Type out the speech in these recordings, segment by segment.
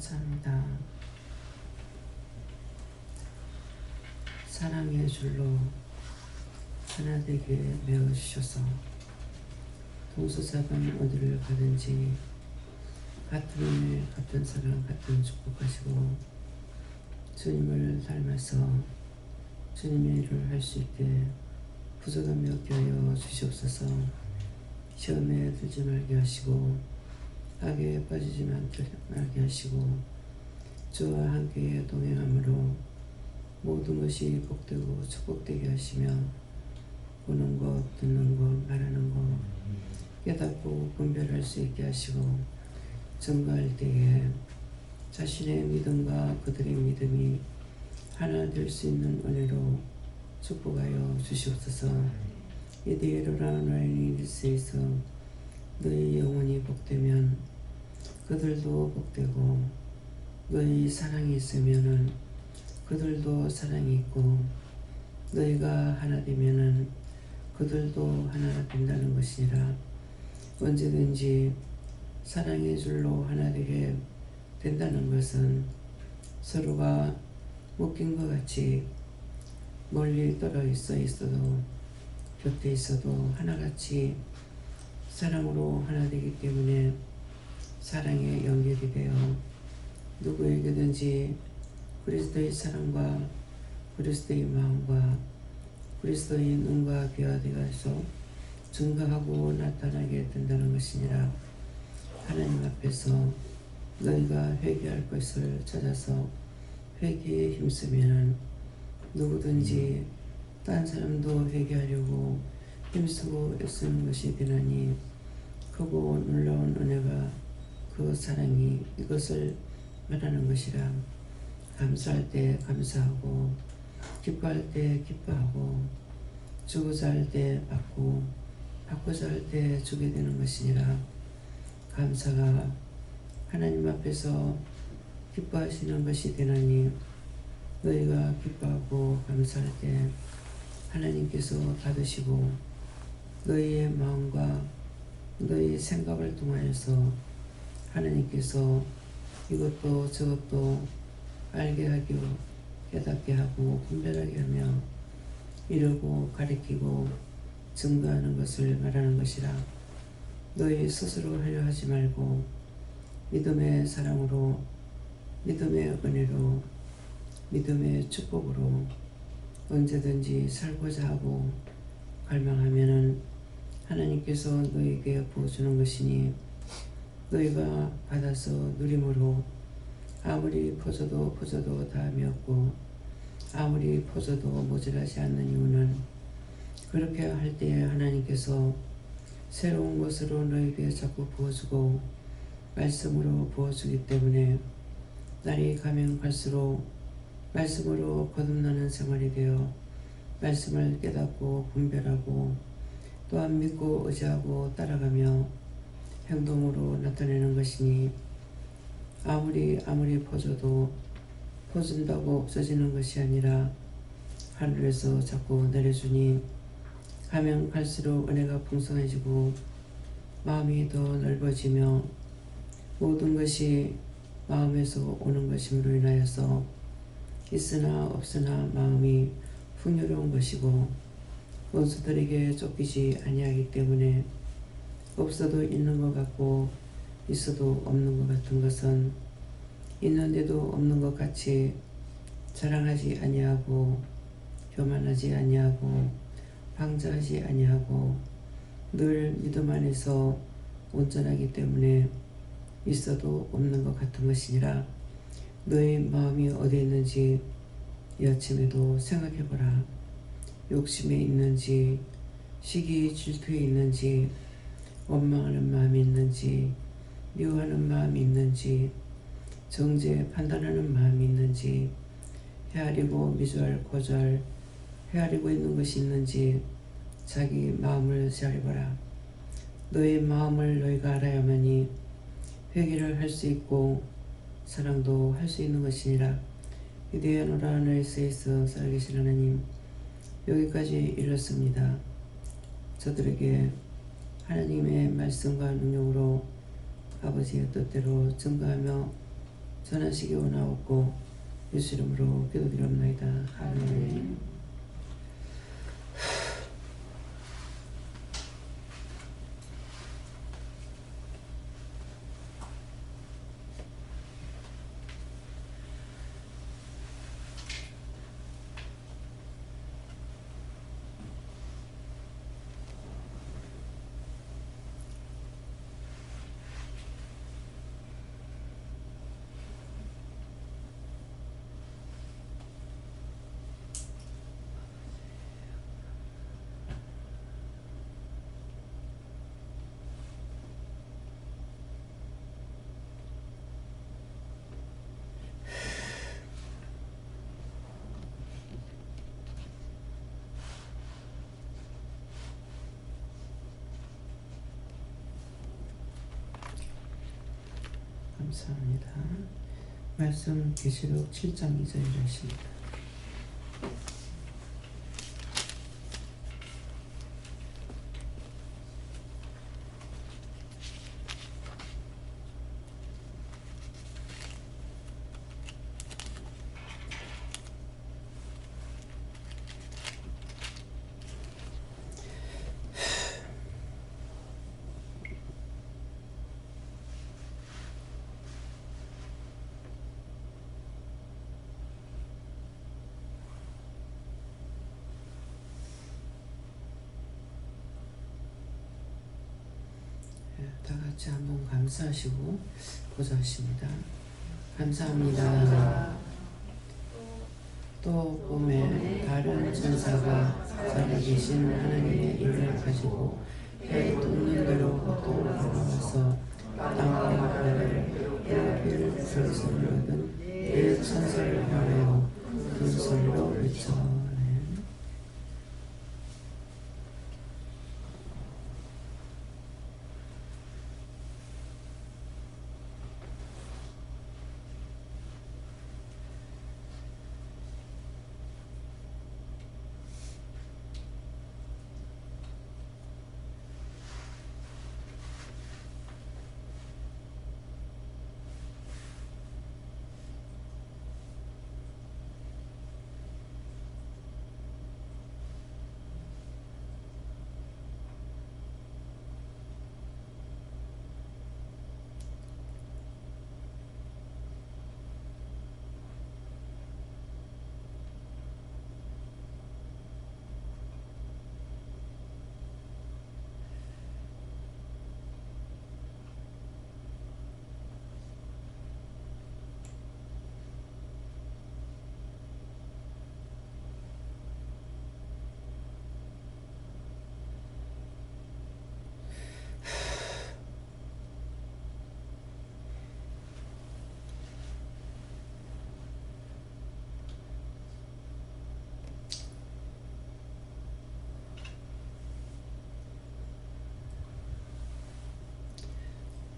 감사합니다. 사랑의 줄로 하나 되게 메어주셔서 동서사방 어디를 가든지 같은 은혜, 같은 사랑, 같은 축복하시고 주님을 닮아서 주님의 일을 할 수 있게 부족함이 없게 하여 주시옵소서. 시험에 들지 말게 하시고 악에 빠지지 말게 하시고 주와 함께 동행함으로 모든 것이 복되고 축복되게 하시며 보는 것, 듣는 것, 말하는 것 깨닫고 분별할 수 있게 하시고 증거할 때에 자신의 믿음과 그들의 믿음이 하나 될 수 있는 은혜로 축복하여 주시옵소서. 이데로라 너희 일세에서 너희 영혼이 복되면 그들도 복되고 너희 사랑이 있으면은 그들도 사랑이 있고 너희가 하나 되면은 그들도 하나 된다는 것이니라. 언제든지 사랑의 줄로 하나 되게 된다는 것은 서로가 묶인 것 같이 멀리 떨어 있어도 곁에 있어도 하나같이 사랑으로 하나 되기 때문에 사랑에 연결이 되어 누구에게든지 그리스도의 사랑과 그리스도의 마음과 그리스도의 눈과 귀가 되어서 증거하고 나타나게 된다는 것이니라. 하나님 앞에서 너희가 회개할 것을 찾아서 회개에 힘쓰면 누구든지 딴 사람도 회개하려고 힘쓰고 애쓰는 것이 되나니 크고 놀라운 은혜가 그 사랑이 이것을 말하는 것이라. 감사할 때 감사하고 기뻐할 때 기뻐하고 주고자 할 때 받고 받고자 할 때 주게 되는 것이니라. 감사가 하나님 앞에서 기뻐하시는 것이 되나니 너희가 기뻐하고 감사할 때 하나님께서 받으시고 너희의 마음과 너희 생각을 통하여서 하나님께서 이것도 저것도 알게 하고 깨닫게 하고 분별하게 하며 이루고 가리키고 증거하는 것을 말하는 것이라. 너희 스스로 하려 하지 말고 믿음의 사랑으로 믿음의 은혜로 믿음의 축복으로 언제든지 살고자 하고 갈망하면은 하나님께서 너희에게 부어주는 것이니 너희가 받아서 누림으로 아무리 퍼져도 다함이 없고 아무리 퍼져도 모자라지 않는 이유는 그렇게 할 때에 하나님께서 새로운 것으로 너희에게 자꾸 부어주고 말씀으로 부어주기 때문에 날이 가면 갈수록 말씀으로 거듭나는 생활이 되어 말씀을 깨닫고 분별하고 또한 믿고 의지하고 따라가며 행동으로 나타내는 것이니 아무리 퍼져도 퍼진다고 없어지는 것이 아니라 하늘에서 자꾸 내려주니 가면 갈수록 은혜가 풍성해지고 마음이 더 넓어지며 모든 것이 마음에서 오는 것임으로 인하여서 있으나 없으나 마음이 풍요로운 것이고 원수들에게 쫓기지 아니하기 때문에 없어도 있는 것 같고 있어도 없는 것 같은 것은 있는데도 없는 것 같이 자랑하지 아니하고 교만하지 아니하고 방자하지 아니하고 늘 믿음 안에서 온전하기 때문에 있어도 없는 것 같은 것이니라. 너의 마음이 어디에 있는지 이 아침에도 생각해보라. 욕심에 있는지 시기 질투에 있는지 원망하는 마음이 있는지 미워하는 마음이 있는지 정죄 판단하는 마음이 있는지 헤아리고 미주알 고주알 헤아리고 있는 것이 있는지 자기 마음을 헤아려보라. 너의 마음을 너희가 알아야만이 회개를 할 수 있고 사랑도 할 수 있는 것이니라. 위대하노라 너희 세에서 살아계신 하나님, 여기까지 이르렀습니다. 저들에게 하나님의 말씀과 능력으로 아버지의 뜻대로 증거하며 전하시기 원하옵고 예수 이름으로 기도드리옵나이다. 아멘. 감사합니다. 말씀 계시록 7장 2절이라십니다. 다 같이 한번 감사하시고 고사하십니다. 감사합니다. 또 봄에 다른 천사가 살아계신 하나님의 일을 가지고 해 돋는 대로부터 올라와서 땅과 하늘을 해를 부서서를 얻은 내 천사를 향하여 큰 소리로 외쳐.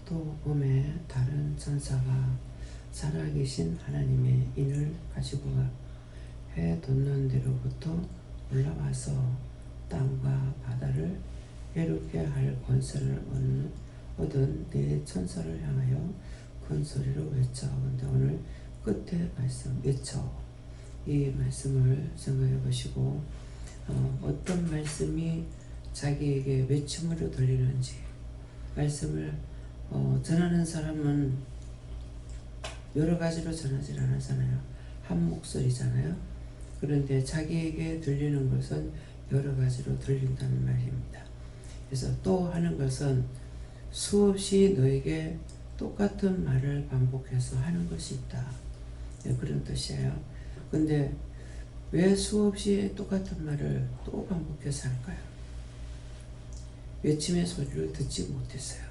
또 봄에 다른 천사가 살아계신 하나님의 인을 가지고 해 돋는 데로부터 올라와서 땅과 바다를 해롭게 할 권세를 얻은 네 천사를 향하여 큰 소리로 외쳐. 근데 오늘 끝에 말씀 외쳐, 이 말씀을 생각해 보시고 어떤 말씀이 자기에게 외침으로 들리는지. 말씀을 전하는 사람은 여러 가지로 전하지 않았잖아요. 한 목소리잖아요. 그런데 자기에게 들리는 것은 여러 가지로 들린다는 말입니다. 그래서 또 하는 것은 수없이 너에게 똑같은 말을 반복해서 하는 것이 있다. 그런 뜻이에요. 근데 왜 수없이 똑같은 말을 또 반복해서 할까요? 외침의 소리를 듣지 못했어요.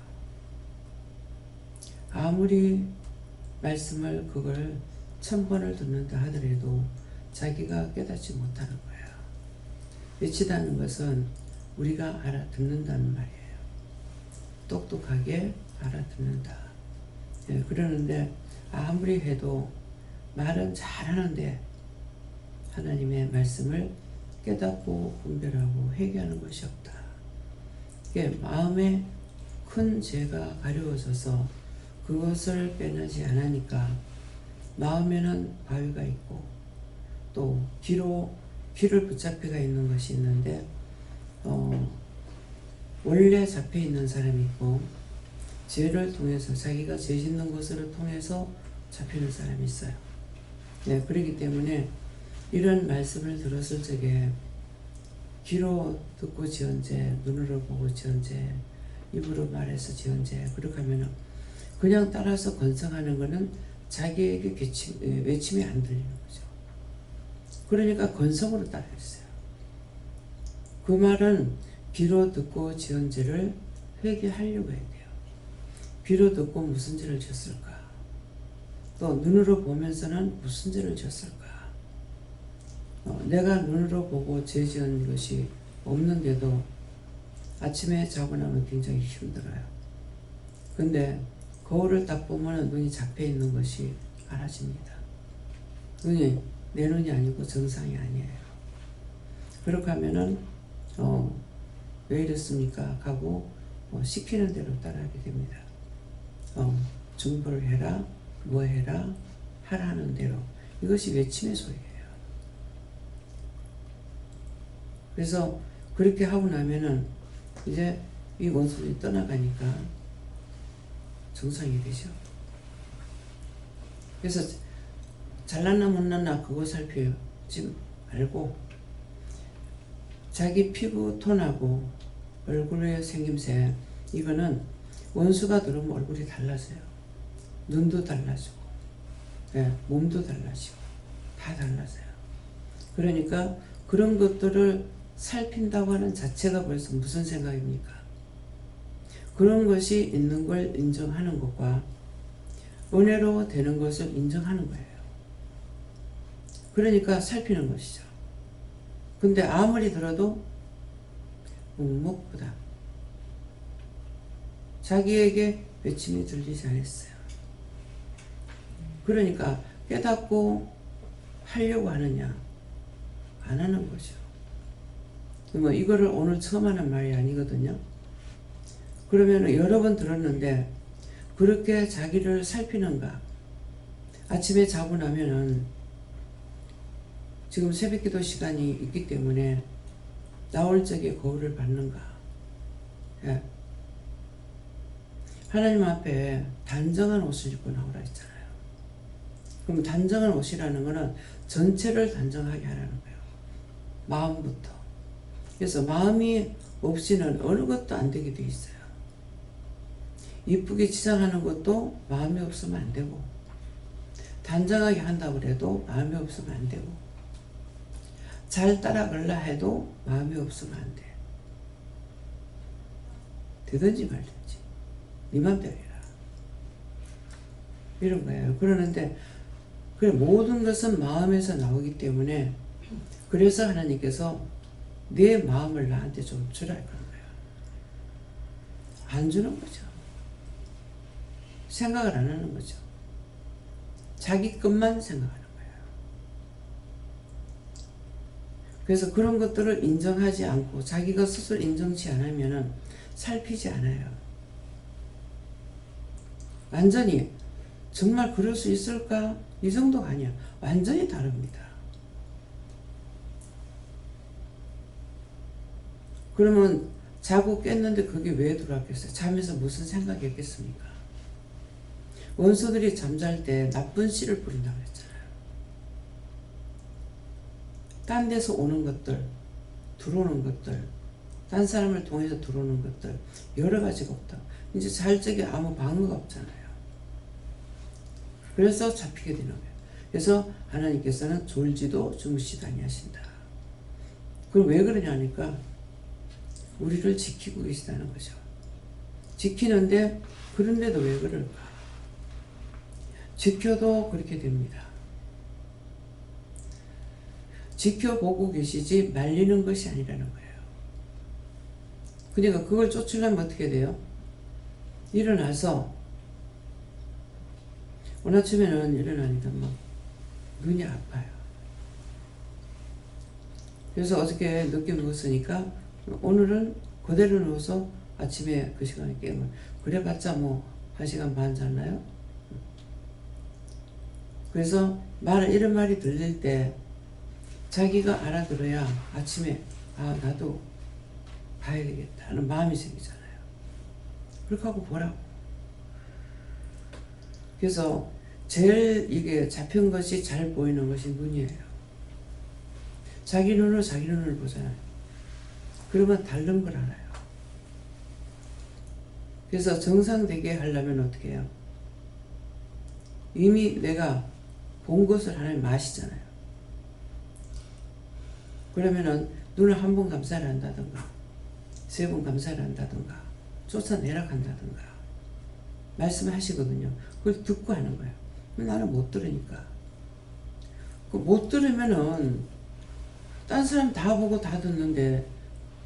아무리 말씀을 그걸 1000번을 듣는다 하더라도 자기가 깨닫지 못하는 거예요. 외치다는 것은 우리가 알아듣는다는 말이에요. 똑똑하게 알아듣는다. 그러는데 아무리 해도 말은 잘하는데 하나님의 말씀을 깨닫고 분별하고 회개하는 것이 없다. 이게 마음에 큰 죄가 가려워져서 그것을 빼내지 않으니까 마음에는 바위가 있고 또 귀를 붙잡혀가 있는 것이 있는데 원래 잡혀 있는 사람이 있고 죄를 통해서 자기가 죄 짓는 것을 통해서 잡히는 사람이 있어요. 네, 그렇기 때문에 이런 말씀을 들었을 적에 귀로 듣고 지은 죄, 눈으로 보고 지은 죄, 입으로 말해서 지은 죄, 그렇게 하면은 그냥 따라서 건성하는 거는 자기에게 외침이 안 들리는 거죠. 그러니까 건성으로 따라했어요. 그 말은 귀로 듣고 지은 죄를 회개하려고 해야 돼요. 귀로 듣고 무슨 죄를 지었을까? 또 눈으로 보면서는 무슨 죄를 지었을까? 내가 눈으로 보고 죄 지은 것이 없는데도 아침에 자고 나면 굉장히 힘들어요. 근데 거울을 딱 보면 눈이 잡혀 있는 것이 알아집니다. 눈이 내 눈이 아니고 정상이 아니에요. 그렇게 하면은 왜 이랬습니까? 하고 시키는 대로 따라하게 됩니다. 중보를 해라, 뭐 해라, 하라는 대로. 이것이 외침의 소리예요. 그래서 그렇게 하고 나면은 이제 이 원수들이 떠나가니까 정상이 되죠. 그래서 잘났나 못났나 그거 살피지 말고 자기 피부 톤하고 얼굴의 생김새, 이거는 원수가 들어오면 얼굴이 달라져요. 눈도 달라지고, 네, 몸도 달라지고 다 달라져요. 그러니까 그런 것들을 살핀다고 하는 자체가 벌써 무슨 생각입니까? 그런 것이 있는 걸 인정하는 것과 은혜로 되는 것을 인정하는 거예요. 그러니까 살피는 것이죠. 근데 아무리 들어도 묵묵부답. 자기에게 외침이 들리지 않았어요. 그러니까 깨닫고 하려고 하느냐? 안 하는 거죠. 뭐 이거를 오늘 처음 하는 말이 아니거든요. 그러면 여러 번 들었는데 그렇게 자기를 살피는가? 아침에 자고 나면은 지금 새벽기도 시간이 있기 때문에 나올 적에 거울을 받는가? 예. 하나님 앞에 단정한 옷을 입고 나오라 했잖아요. 그럼 단정한 옷이라는 것은 전체를 단정하게 하라는 거예요. 마음부터. 그래서 마음이 없이는 어느 것도 안 되게 돼 있어요. 이쁘게 치장하는 것도 마음이 없으면 안 되고, 단정하게 한다고 해도 마음이 없으면 안 되고, 잘 따라가려 해도 마음이 없으면 안 돼. 되든지 말든지 네 맘대로 해라. 이런 거예요. 그러는데 그래, 모든 것은 마음에서 나오기 때문에 그래서 하나님께서 내 마음을 나한테 좀 주라 그런 거예요. 안 주는 거죠. 생각을 안 하는 거죠. 자기 것만 생각하는 거예요. 그래서 그런 것들을 인정하지 않고 자기가 스스로 인정치 않으면 살피지 않아요. 완전히 정말 그럴 수 있을까? 이 정도가 아니야. 완전히 다릅니다. 그러면 자고 깼는데 그게 왜 들어왔겠어요? 잠에서 무슨 생각이 있겠습니까? 원수들이 잠잘 때 나쁜 씨를 뿌린다고 했잖아요. 딴 데서 오는 것들, 들어오는 것들, 딴 사람을 통해서 들어오는 것들, 여러 가지가 없다. 이제 잘 적에 아무 방어가 없잖아요. 그래서 잡히게 되는 거예요. 그래서 하나님께서는 졸지도 주무시도 아니하신다. 그럼 왜 그러냐니까 우리를 지키고 계시다는 거죠. 지키는데 그런데도 왜 그럴까? 지켜도 그렇게 됩니다. 지켜보고 계시지 말리는 것이 아니라는 거예요. 그러니까 그걸 쫓으려면 어떻게 돼요? 일어나서 오늘 아침에는 일어나니까 막 눈이 아파요. 그래서 어저께 늦게 누웠으니까 오늘은 그대로 누워서 아침에 그 시간에 깨면 그래봤자 뭐 1시간 반 잤나요? 그래서 이런 말이 들릴 때 자기가 알아들어야 아침에 나도 봐야 되겠다 하는 마음이 생기잖아요. 그렇게 하고 보라고. 그래서 제일 이게 잡힌 것이 잘 보이는 것이 눈이에요. 자기 눈을 보잖아요. 그러면 다른 걸 알아요. 그래서 정상되게 하려면 어떻게 해요? 이미 내가 본 것을 하나님 아시잖아요. 그러면은 눈을 한 번 감사를 한다든가 3번 감사를 한다든가 쫓아내라 한다든가 말씀하시거든요. 그걸 듣고 하는 거예요. 나는 못 들으니까. 못 들으면은 딴 사람 다 보고 다 듣는데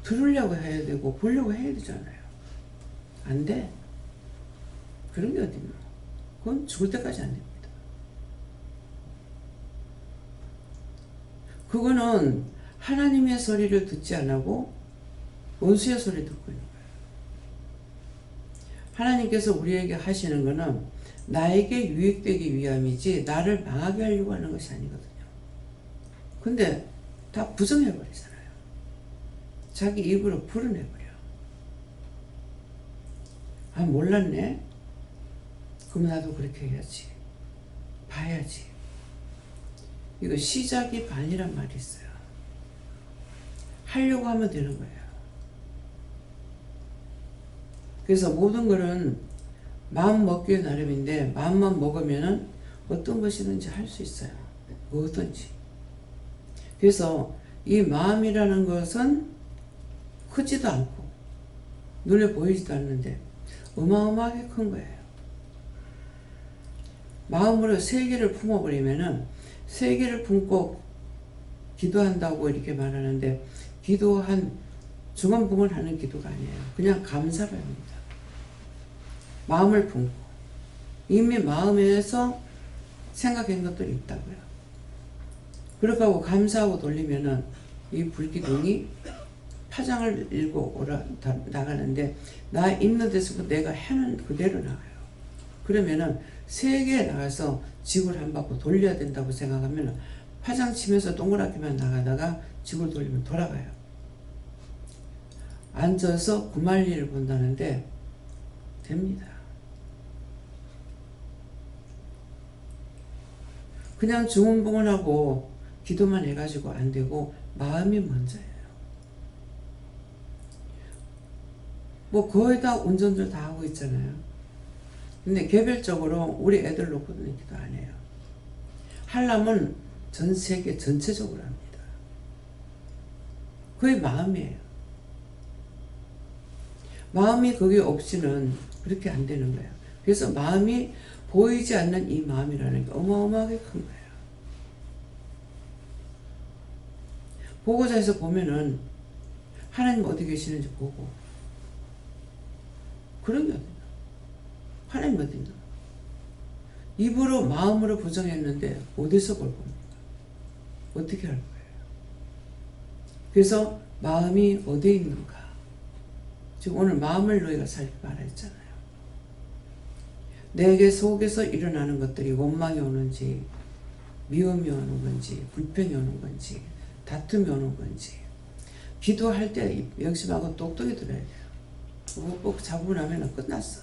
들으려고 해야 되고 보려고 해야 되잖아요. 안 돼. 그런 게 어딨노. 그건 죽을 때까지 안 됩니다. 그거는 하나님의 소리를 듣지 않고 원수의 소리를 듣고 있는 거예요. 하나님께서 우리에게 하시는 거는 나에게 유익되기 위함이지 나를 망하게 하려고 하는 것이 아니거든요. 근데 다 부정해버리잖아요. 자기 입으로 풀어내버려. 몰랐네? 그럼 나도 그렇게 해야지. 봐야지. 이거 시작이 반이란 말이 있어요. 하려고 하면 되는 거예요. 그래서 모든 것은 마음 먹기에 나름인데 마음만 먹으면은 어떤 것이든지 할 수 있어요. 뭐든지. 그래서 이 마음이라는 것은 크지도 않고 눈에 보이지도 않는데 어마어마하게 큰 거예요. 마음으로 세계를 품어버리면은 세계를 품고 기도한다고 이렇게 말하는데 기도한 중언부언 하는 기도가 아니에요. 그냥 감사를 합니다. 마음을 품고 이미 마음에서 생각한 것들이 있다고요. 그렇게 하고 감사하고 돌리면은 이 불기둥이 파장을 일고 나가는데 나 있는 데서 내가 해는 그대로 나가요. 그러면은 세계에 나가서 지구를 한 바퀴 돌려야 된다고 생각하면 파장 치면서 동그랗게만 나가다가 지구를 돌리면 돌아가요. 앉아서 구말리를 본다는데 됩니다. 그냥 중언부언하고 기도만 해가지고 안 되고 마음이 먼저예요. 뭐 거의 다 운전들 다 하고 있잖아요. 근데 개별적으로 우리 애들 놓고는 기도 안 해요. 하려면 전 세계 전체적으로 합니다. 그게 마음이에요. 마음이 그게 없이는 그렇게 안 되는 거예요. 그래서 마음이 보이지 않는 이 마음이라는 게 어마어마하게 큰 거예요. 보고자에서 보면은 하나님 어디 계시는지 보고 그런 게 어딨나? 하나님 어딨나? 입으로 마음으로 부정했는데 어디서 볼 겁니까? 어떻게 할 거예요? 그래서 마음이 어디에 있는가? 지금 오늘 마음을 너희가 살펴봐라 했잖아요. 내게 속에서 일어나는 것들이 원망이 오는지 미움이 오는 건지 불평이 오는 건지 다툼이 오는 건지 기도할 때 명심하고 똑똑히 들어야 돼요. 꼭 잡고 나면 끝났어.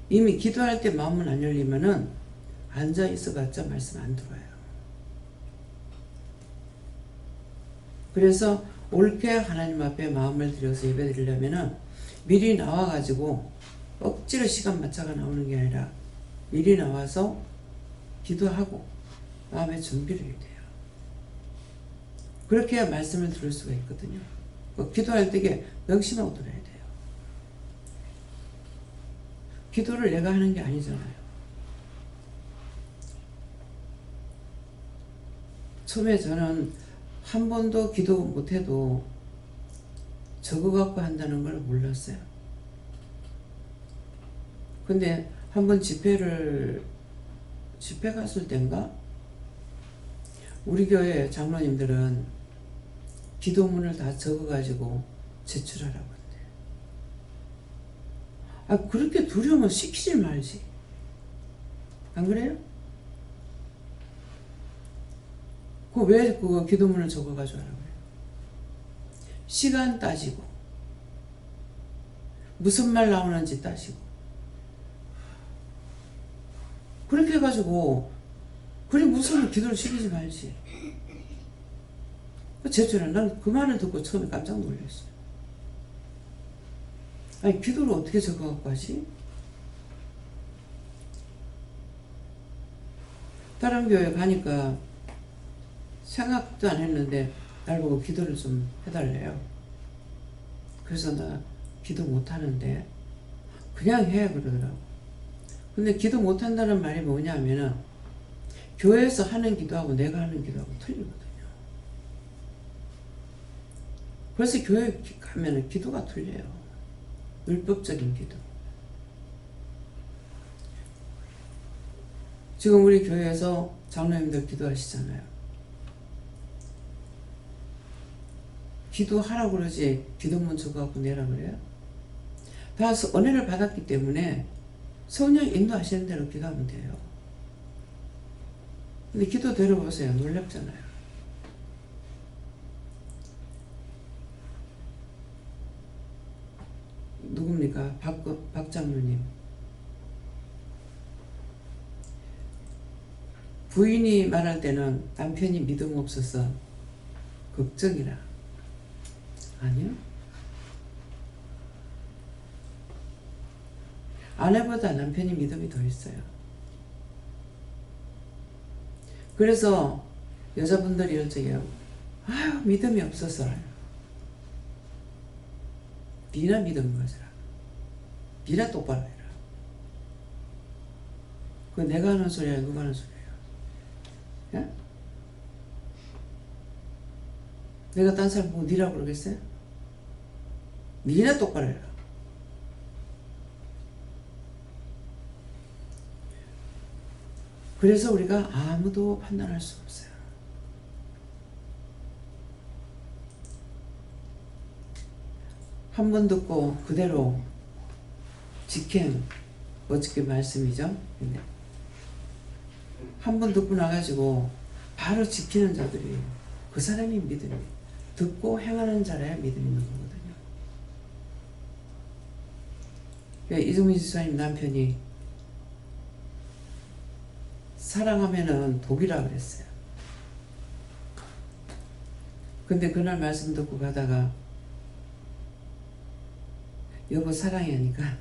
이미 기도할 때 마음은 안 열리면은 앉아 있어봤자 말씀 안 들어요. 그래서 옳게 하나님 앞에 마음을 들여서 예배 드리려면은 미리 나와가지고 억지로 시간 맞춰가 나오는 게 아니라 미리 나와서 기도하고 마음의 준비를 해야 돼요. 그렇게 해야 말씀을 들을 수가 있거든요. 기도할 때에 명심하고 들어야 돼요. 기도를 내가 하는 게 아니잖아요. 처음에 저는 한 번도 기도 못해도 적어갖고 한다는 걸 몰랐어요. 근데 한 번 집회 갔을 땐가 우리 교회 장로님들은 기도문을 다 적어가지고 제출하라고 한대. 그렇게 두려우면 시키지 말지. 안 그래요? 그 왜 그 기도문을 적어가지고 하라고 그래요? 시간 따지고 무슨 말 나오는지 따지고 그렇게 해가지고 그래 무슨 기도를 시키지 말지. 제주는 난 그 말을 듣고 처음에 깜짝 놀랐어요. 아니 기도를 어떻게 적어갖고 하지? 다른 교회 가니까 생각도 안 했는데 날 보고 기도를 좀 해달래요. 그래서 나 기도 못하는데 그냥 해 그러더라고. 근데 기도 못한다는 말이 뭐냐면은 교회에서 하는 기도하고 내가 하는 기도하고 틀리거든요. 그래서 교회 가면은 기도가 틀려요. 율법적인 기도. 지금 우리 교회에서 장로님들 기도하시잖아요. 기도하라고 그러지 기도문 적어갖고 내라 그래요? 다 은혜를 받았기 때문에 성령 인도하시는 대로 기도하면 돼요. 근데 기도 들어보세요. 놀랍잖아요. 누굽니까? 박 장로님. 부인이 말할 때는 남편이 믿음 없어서 걱정이라. 아니요. 아내보다 남편이 믿음이 더 있어요. 그래서 여자분들이 이런 적이에요. 아유 믿음이 없어서. 니나 믿음 가져라. 니나 똑바로 해라. 그거 내가 하는 소리야 누가 하는 소리예요? 예? 내가 딴 사람 보고 니라고 그러겠어요? 니나 똑바로 해라. 그래서 우리가 아무도 판단할 수 없어요. 한 번 듣고 그대로 직행, 어저께 말씀이죠. 한 번 듣고 나가지고 바로 지키는 자들이 그 사람이 믿음이 듣고 행하는 자라야 믿음이 있는 거거든요. 이정민 집사님 남편이 사랑하면은 독이라 그랬어요. 근데 그날 말씀 듣고 가다가 여보 사랑해 하니까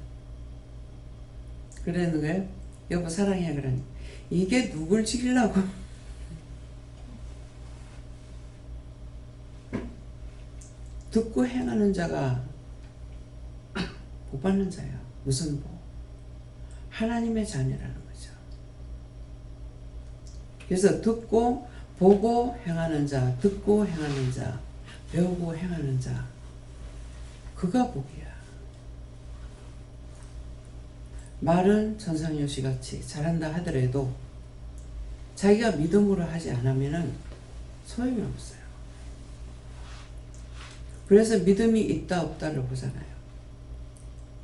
그러는 거예요. 여보 사랑해 그러니 이게 누굴 죽이려고 듣고 행하는 자가 복 받는 자야. 무슨 복? 하나님의 자녀라는 거죠. 그래서 듣고 보고 행하는 자, 듣고 행하는 자, 배우고 행하는 자, 그가 복이야. 말은 전상요시 같이 잘한다 하더라도 자기가 믿음으로 하지 않으면 소용이 없어요. 그래서 믿음이 있다 없다를 보잖아요.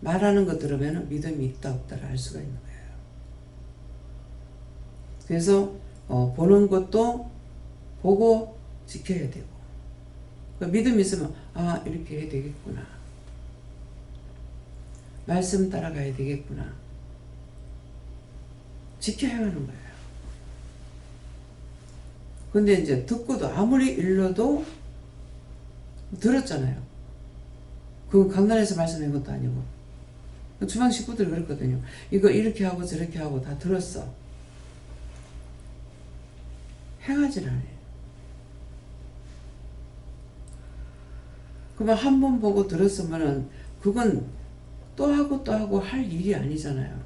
말하는 거 들으면 믿음이 있다 없다를 알 수가 있는 거예요. 그래서 보는 것도 보고 지켜야 되고 믿음이 있으면 아 이렇게 해야 되겠구나. 말씀 따라가야 되겠구나. 지켜야 하는 거예요. 근데 이제 듣고도 아무리 일러도 들었잖아요. 그 강단에서 말씀한 것도 아니고 주방 식구들이 그랬거든요. 이거 이렇게 하고 저렇게 하고 다 들었어. 행하질 않아요. 그러면 한 번 보고 들었으면은 그건 또 하고 또 하고 할 일이 아니잖아요.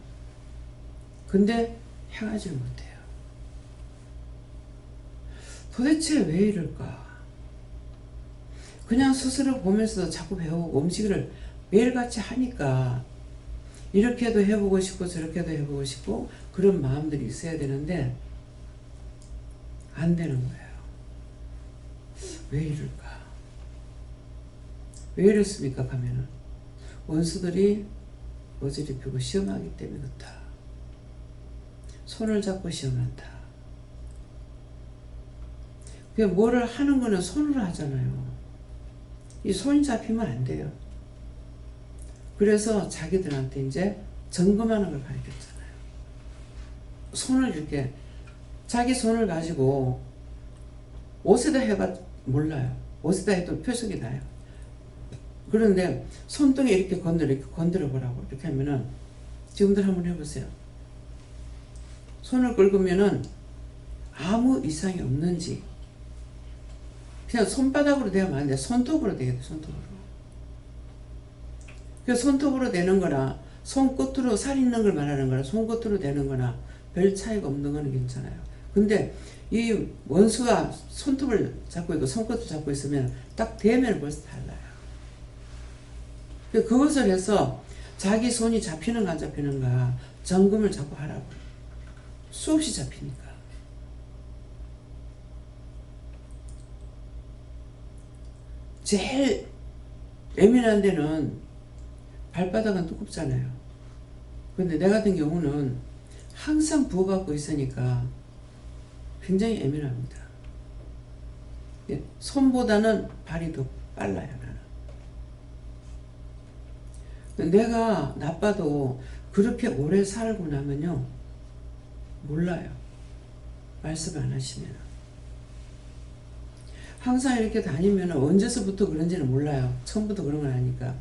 근데 행하지 못해요. 도대체 왜 이럴까? 그냥 스스로 보면서도 자꾸 배우고 음식을 매일같이 하니까 이렇게도 해보고 싶고 저렇게도 해보고 싶고 그런 마음들이 있어야 되는데 안 되는 거예요. 왜 이럴까? 왜 이렇습니까? 가면은 원수들이 어지럽히고 시험하기 때문에 그렇다. 손을 잡고 시험한다. 그 뭐를 하는 거는 손으로 하잖아요. 이 손이 잡히면 안 돼요. 그래서 자기들한테 이제 점검하는 걸 가르쳤잖아요. 손을 이렇게 자기 손을 가지고 옷에다 해봐 몰라요. 옷에다 해도 표석이 나요. 그런데 손등에 이렇게 건드려 보라고 이렇게 하면은 지금들 한번 해보세요. 손을 긁으면은 아무 이상이 없는지 그냥 손바닥으로 대면 안 돼. 손톱으로 대야 돼. 손톱으로. 그 손톱으로 대는 거나 손끝으로 살 있는 걸 말하는 거나 손끝으로 대는 거나 별 차이가 없는 거는 괜찮아요. 근데 이 원수가 손톱을 잡고 있고 손끝을 잡고 있으면 딱 대면 벌써 달라요. 그것을 해서 자기 손이 잡히는가 안 잡히는가 점검을 자꾸 하라고. 수없이 잡히니까. 제일 예민한 데는 발바닥은 두껍잖아요. 근데 내 같은 경우는 항상 부어갖고 있으니까 굉장히 예민합니다. 손보다는 발이 더 빨라요, 나는. 내가 나빠도 그렇게 오래 살고 나면요, 몰라요. 말씀 안 하시면. 항상 이렇게 다니면 언제서부터 그런지는 몰라요. 처음부터 그런 건 아니까.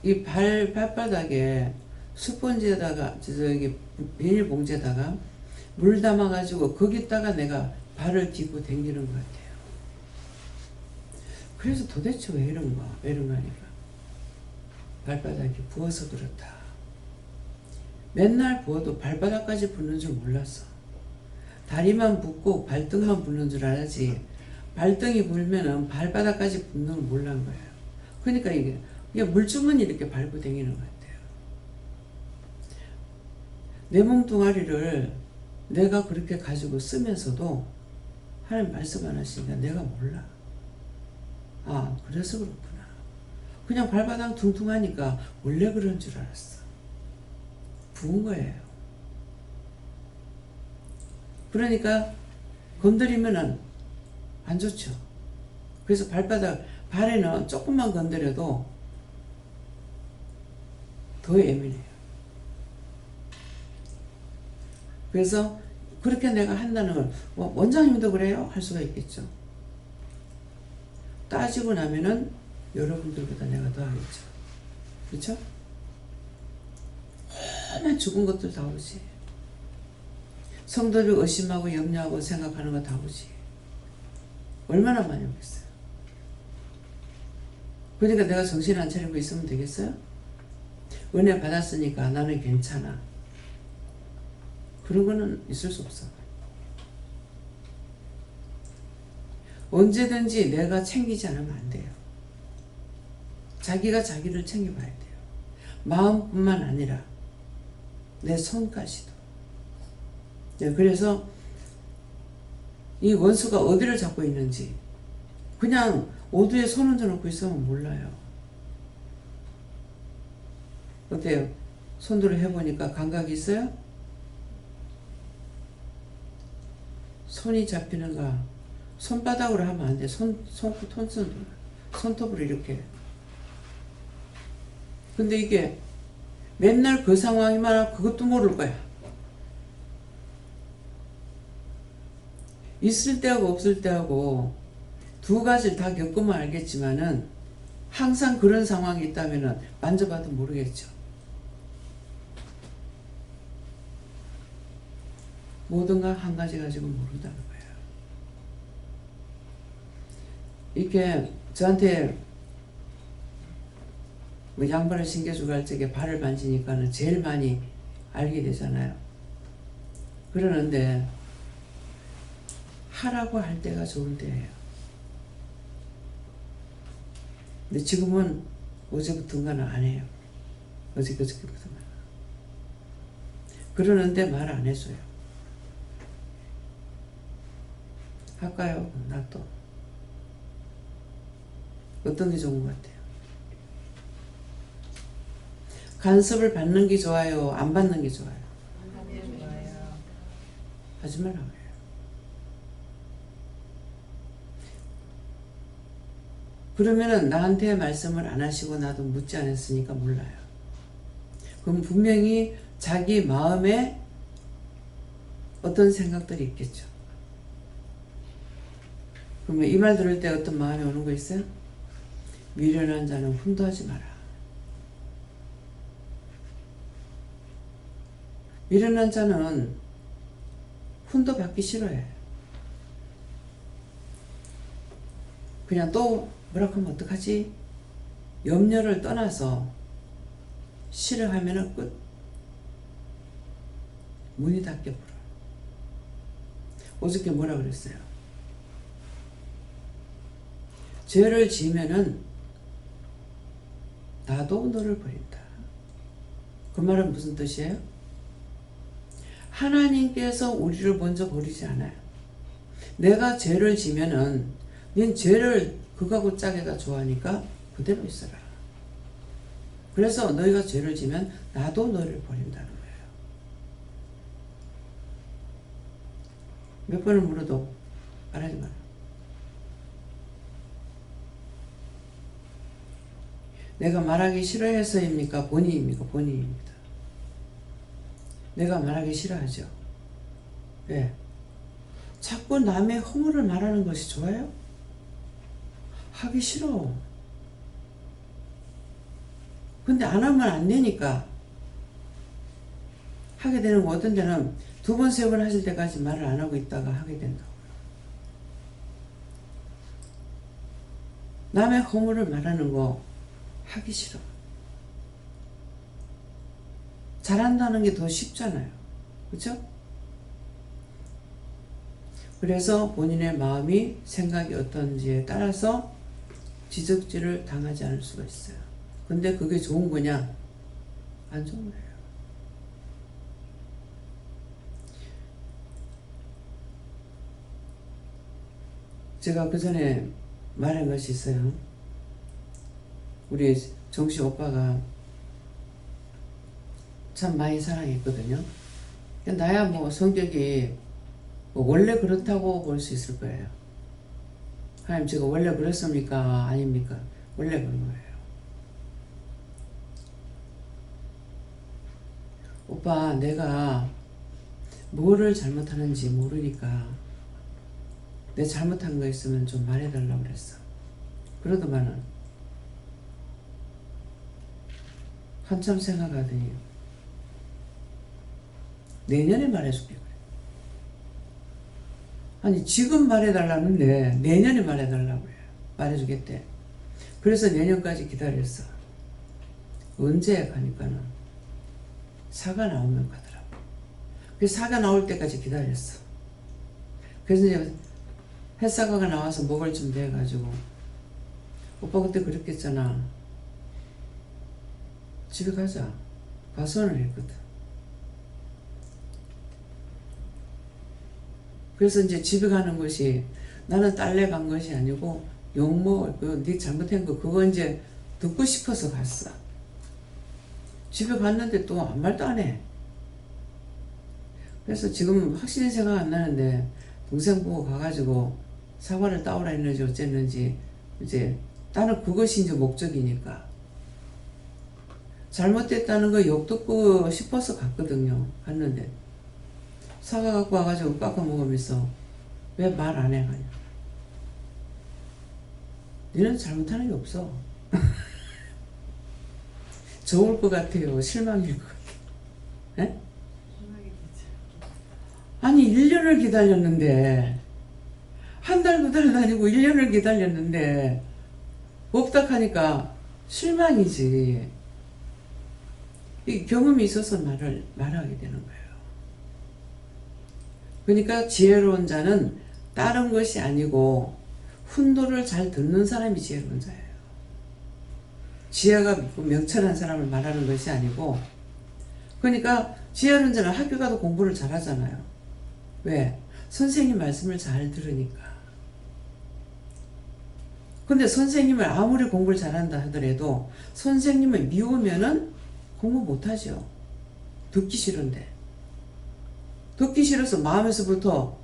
이 발바닥에 스펀지에다가, 저기 비닐봉지에다가 물 담아가지고 거기다가 내가 발을 딛고 댕기는 것 같아요. 그래서 도대체 왜 이런가? 왜 이런가 하니까. 발바닥이 부어서 그렇다. 맨날 부어도 발바닥까지 붓는 줄 몰랐어. 다리만 붓고 발등만 붓는 줄 알았지. 발등이 불면은 발바닥까지 붓는 걸 몰란 거예요. 그러니까 이게 물주머니 이렇게 밟고 다니는 것 같아요. 내 몸뚱아리를 내가 그렇게 가지고 쓰면서도 하나님 말씀 안 하시니까 내가 몰라. 아, 그래서 그렇구나. 그냥 발바닥 퉁퉁하니까 원래 그런 줄 알았어. 부은 거예요. 그러니까 건드리면은 안 좋죠. 그래서 발에는 조금만 건드려도 더 예민해요. 그래서 그렇게 내가 한다는 걸 원장님도 그래요? 할 수가 있겠죠. 따지고 나면은 여러분들보다 내가 더 하겠죠. 그렇죠? 얼마나 죽은 것들 다 오지. 성도를 의심하고 염려하고 생각하는 거 다 오지. 얼마나 많이 오겠어요. 그러니까 내가 정신 안 차리고 있으면 되겠어요? 은혜 받았으니까 나는 괜찮아. 그런 거는 있을 수 없어. 언제든지 내가 챙기지 않으면 안 돼요. 자기가 자기를 챙겨봐야 돼요. 마음뿐만 아니라 내 손까지도. 네, 그래서 이 원수가 어디를 잡고 있는지 그냥 오두에 손 얹어놓고 있으면 몰라요. 어때요? 손으로 해보니까 감각이 있어요? 손이 잡히는가? 손바닥으로 하면 안 돼. 손톱으로 이렇게. 근데 이게 맨날 그 상황이면 그것도 모를 거야. 있을 때하고 없을 때하고 두 가지를 다 겪으면 알겠지만은 항상 그런 상황이 있다면은 만져봐도 모르겠죠. 모든 걸 한 가지 가지고 모른다는 거예요. 이렇게 저한테 뭐 양발을 신겨주고 할 적에 발을 만지니까는 제일 많이 알게 되잖아요. 그러는데 하라고 할 때가 좋은 때예요. 근데 지금은 어제부터인가는 안 해요. 그저께부터는. 그러는데 말 안 해줘요. 할까요? 나 또. 어떤 게 좋은 것 같아요? 간섭을 받는 게 좋아요? 안 받는 게 좋아요? 안 받는 게 좋아요. 하지 말라고 해요. 그러면은 나한테 말씀을 안 하시고 나도 묻지 않았으니까 몰라요. 그럼 분명히 자기 마음에 어떤 생각들이 있겠죠. 그러면 이 말 들을 때 어떤 마음이 오는 거 있어요? 미련한 자는 훈도하지 마라. 미련한 자는 훈도 받기 싫어해. 그냥 또 뭐라 하면 어떡하지? 염려를 떠나서 싫어하면 끝. 문이 닫혀버려. 어저께 뭐라 그랬어요? 죄를 지으면은 나도 너를 버린다. 그 말은 무슨 뜻이에요? 하나님께서 우리를 먼저 버리지 않아요. 내가 죄를 지면은 넌 죄를 그거하고 짜게가 좋아하니까 그대로 있어라. 그래서 너희가 죄를 지면 나도 너를 버린다는 거예요. 몇 번을 물어도 말하지 마라. 내가 말하기 싫어해서입니까? 본인입니까? 본인입니다. 내가 말하기 싫어하죠. 왜? 자꾸 남의 허물을 말하는 것이 좋아요? 하기 싫어. 근데 안 하면 안 되니까 하게 되는 거. 어떤 데는 2번, 3번 하실 때까지 말을 안 하고 있다가 하게 된다고요. 남의 허물을 말하는 거 하기 싫어. 잘한다는 게 더 쉽잖아요. 그렇죠? 그래서 본인의 마음이 생각이 어떤지에 따라서 지적질을 당하지 않을 수가 있어요. 근데 그게 좋은 거냐? 안 좋은 거예요. 제가 그 전에 말한 것이 있어요. 우리 정씨 오빠가 참 많이 사랑했거든요. 나야 뭐 성격이 뭐 원래 그렇다고 볼 수 있을 거예요. 하나님, 제가 원래 그랬습니까? 아닙니까? 원래 그런 거예요. 오빠, 내가 뭐를 잘못하는지 모르니까 내 잘못한 거 있으면 좀 말해달라고 그랬어. 그러더만은 한참 생각하더니 내년에 말해줄게 그래. 아니 지금 말해달라는데 내년에 말해달라고 해요. 말해주겠대. 그래서 내년까지 기다렸어. 언제 가니까는 사가 나오면 가더라고. 그래서 사가 나올 때까지 기다렸어. 그래서 이제 햇사과가 나와서 먹을 준비해가지고 오빠 그때 그랬겠잖아. 집에 가자. 과수원을 했거든. 그래서 이제 집에 가는 것이 나는 딸내 간 것이 아니고 욕먹을 거, 네 잘못한 거 그거 이제 듣고 싶어서 갔어. 집에 갔는데 또 아무 말도 안 해. 그래서 지금 확실히 생각 안 나는데 동생 보고 가가지고 사과를 따오라 했는지 어쨌는지 이제 나는 그것이 이제 목적이니까 잘못됐다는 거 욕 듣고 싶어서 갔거든요. 갔는데 사과 갖고 와가지고 깎아 먹으면서 왜 말 안 해? 가냐. 너는 잘못하는 게 없어. 좋을 것 같아요. 실망일 것 같아요. 에? 아니 1년을 기다렸는데 한 달, 2달 다니고 1년을 기다렸는데 없다 하니까 실망이지. 이 경험이 있어서 말하게 되는 거예요. 그러니까 지혜로운 자는 다른 것이 아니고 훈도를 잘 듣는 사람이 지혜로운 자예요. 지혜가 명철한 사람을 말하는 것이 아니고, 그러니까 지혜로운 자는 학교 가도 공부를 잘 하잖아요. 왜? 선생님 말씀을 잘 들으니까. 근데 선생님을 아무리 공부를 잘한다 하더라도 선생님을 미우면은 공부 못하죠. 듣기 싫은데. 듣기 싫어서 마음에서부터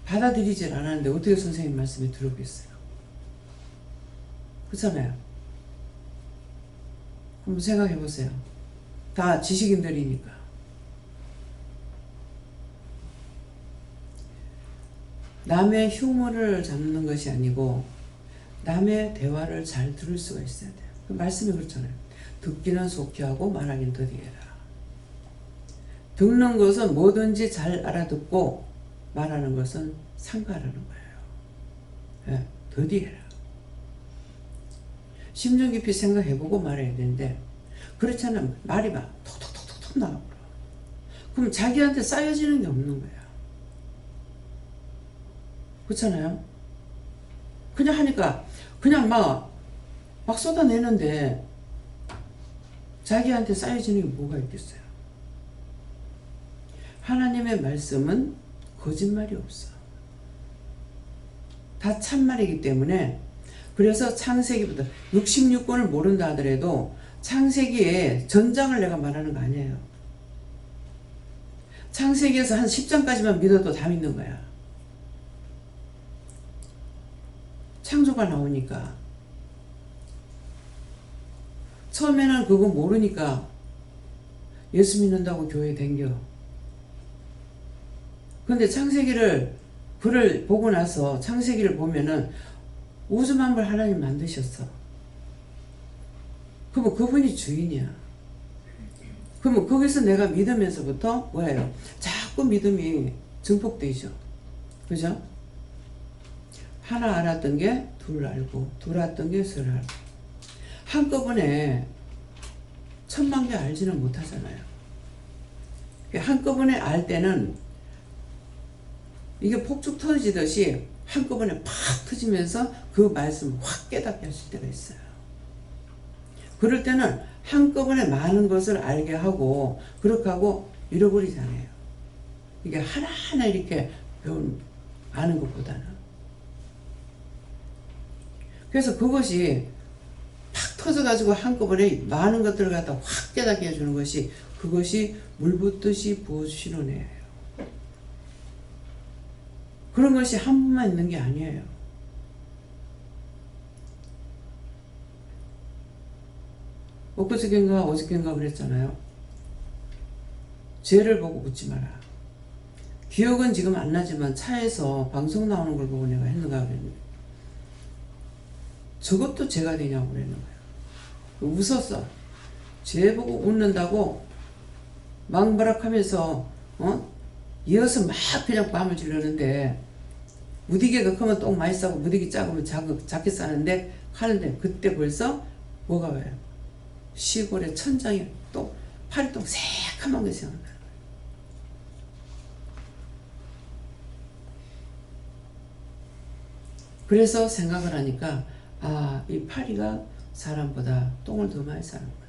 받아들이질 않았는데 어떻게 선생님 말씀에 들어오겠어요? 그렇잖아요. 한번 생각해 보세요. 다 지식인들이니까. 남의 휴머를 잡는 것이 아니고 남의 대화를 잘 들을 수가 있어야 돼요. 그 말씀이 그렇잖아요. 듣기는 속히 하고 말하기는 더디게 해라. 듣는 것은 뭐든지 잘 알아듣고 말하는 것은 삼가하라는 거예요. 예, 더디해라. 심정 깊이 생각해보고 말해야 되는데 그렇지 않으면 말이 막 톡톡톡톡 나와버려. 그럼 자기한테 쌓여지는 게 없는 거야. 그렇잖아요. 그냥 하니까 그냥 막 쏟아내는데 자기한테 쌓여지는 게 뭐가 있겠어요. 하나님의 말씀은 거짓말이 없어. 다 참말이기 때문에 그래서 창세기부터 66권을 모른다 하더라도 창세기에 전장을 내가 말하는 거 아니에요. 창세기에서 한 10장까지만 믿어도 다 믿는 거야. 창조가 나오니까. 처음에는 그거 모르니까 예수 믿는다고 교회 댕겨. 근데 창세기를 글을 보고 나서 창세기를 보면은 우주 만물 하나님 만드셨어. 그러면 그분이 주인이야. 그러면 거기서 내가 믿으면서부터 뭐예요? 자꾸 믿음이 증폭되죠. 그죠? 하나 알았던 게 둘 알고, 둘 알았던 게 셋 알고. 한꺼번에 1000만 개 알지는 못하잖아요. 한꺼번에 알 때는 이게 폭죽 터지듯이 한꺼번에 팍 터지면서 그 말씀을 확 깨닫게 하실 때가 있어요. 그럴 때는 한꺼번에 많은 것을 알게 하고 그렇게 하고 잃어버리잖아요. 이게 하나하나 이렇게 아는 것보다는. 그래서 그것이 팍 터져가지고 한꺼번에 많은 것들을 갖다 확 깨닫게 해주는 것이 그것이 물 붓듯이 부어주시는 은혜예요. 그런 것이 한 분만 있는 게 아니에요. 엊그저께인가 어저께인가 그랬잖아요. 죄를 보고 묻지 마라. 기억은 지금 안 나지만 차에서 방송 나오는 걸 보고 내가 했는가 그랬는데 저것도 죄가 되냐고 그랬는 거예요. 웃었어. 죄 보고 웃는다고 망바락하면서 이어서 막 그냥 뺨을 지르는데 무디개가 크면 똥 많이 싸고 무디개 작으면 작게 싸는데 하는데 그때 벌써 뭐가 와요? 시골에 천장에 또 파리똥 새카만 게 생각나는 거예요. 그래서 생각을 하니까 이 파리가 사람보다 똥을 더 많이 싸는구나.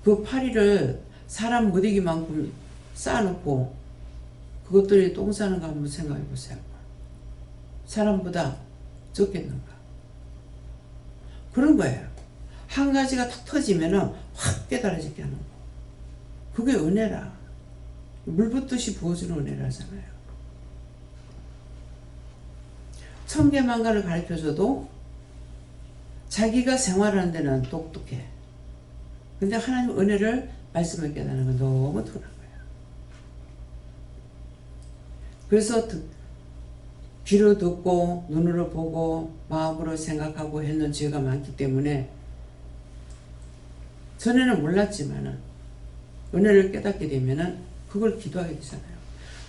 그 파리를 사람 무디기만큼 쌓아놓고 그것들이 똥 싸는가 한번 생각해 보세요. 사람보다 적겠는가. 그런 거예요. 한 가지가 탁 터지면은 확 깨달아지게 하는 거. 그게 은혜라. 물 붓듯이 부어주는 은혜라잖아요. 1000개만가를 가르쳐줘도 자기가 생활하는 데는 똑똑해. 근데 하나님 은혜를 말씀을 깨닫는 건 너무 둔한 거예요. 그래서 귀로 듣고 눈으로 보고 마음으로 생각하고 했는 죄가 많기 때문에 전에는 몰랐지만은 은혜를 깨닫게 되면은 그걸 기도하게 되잖아요.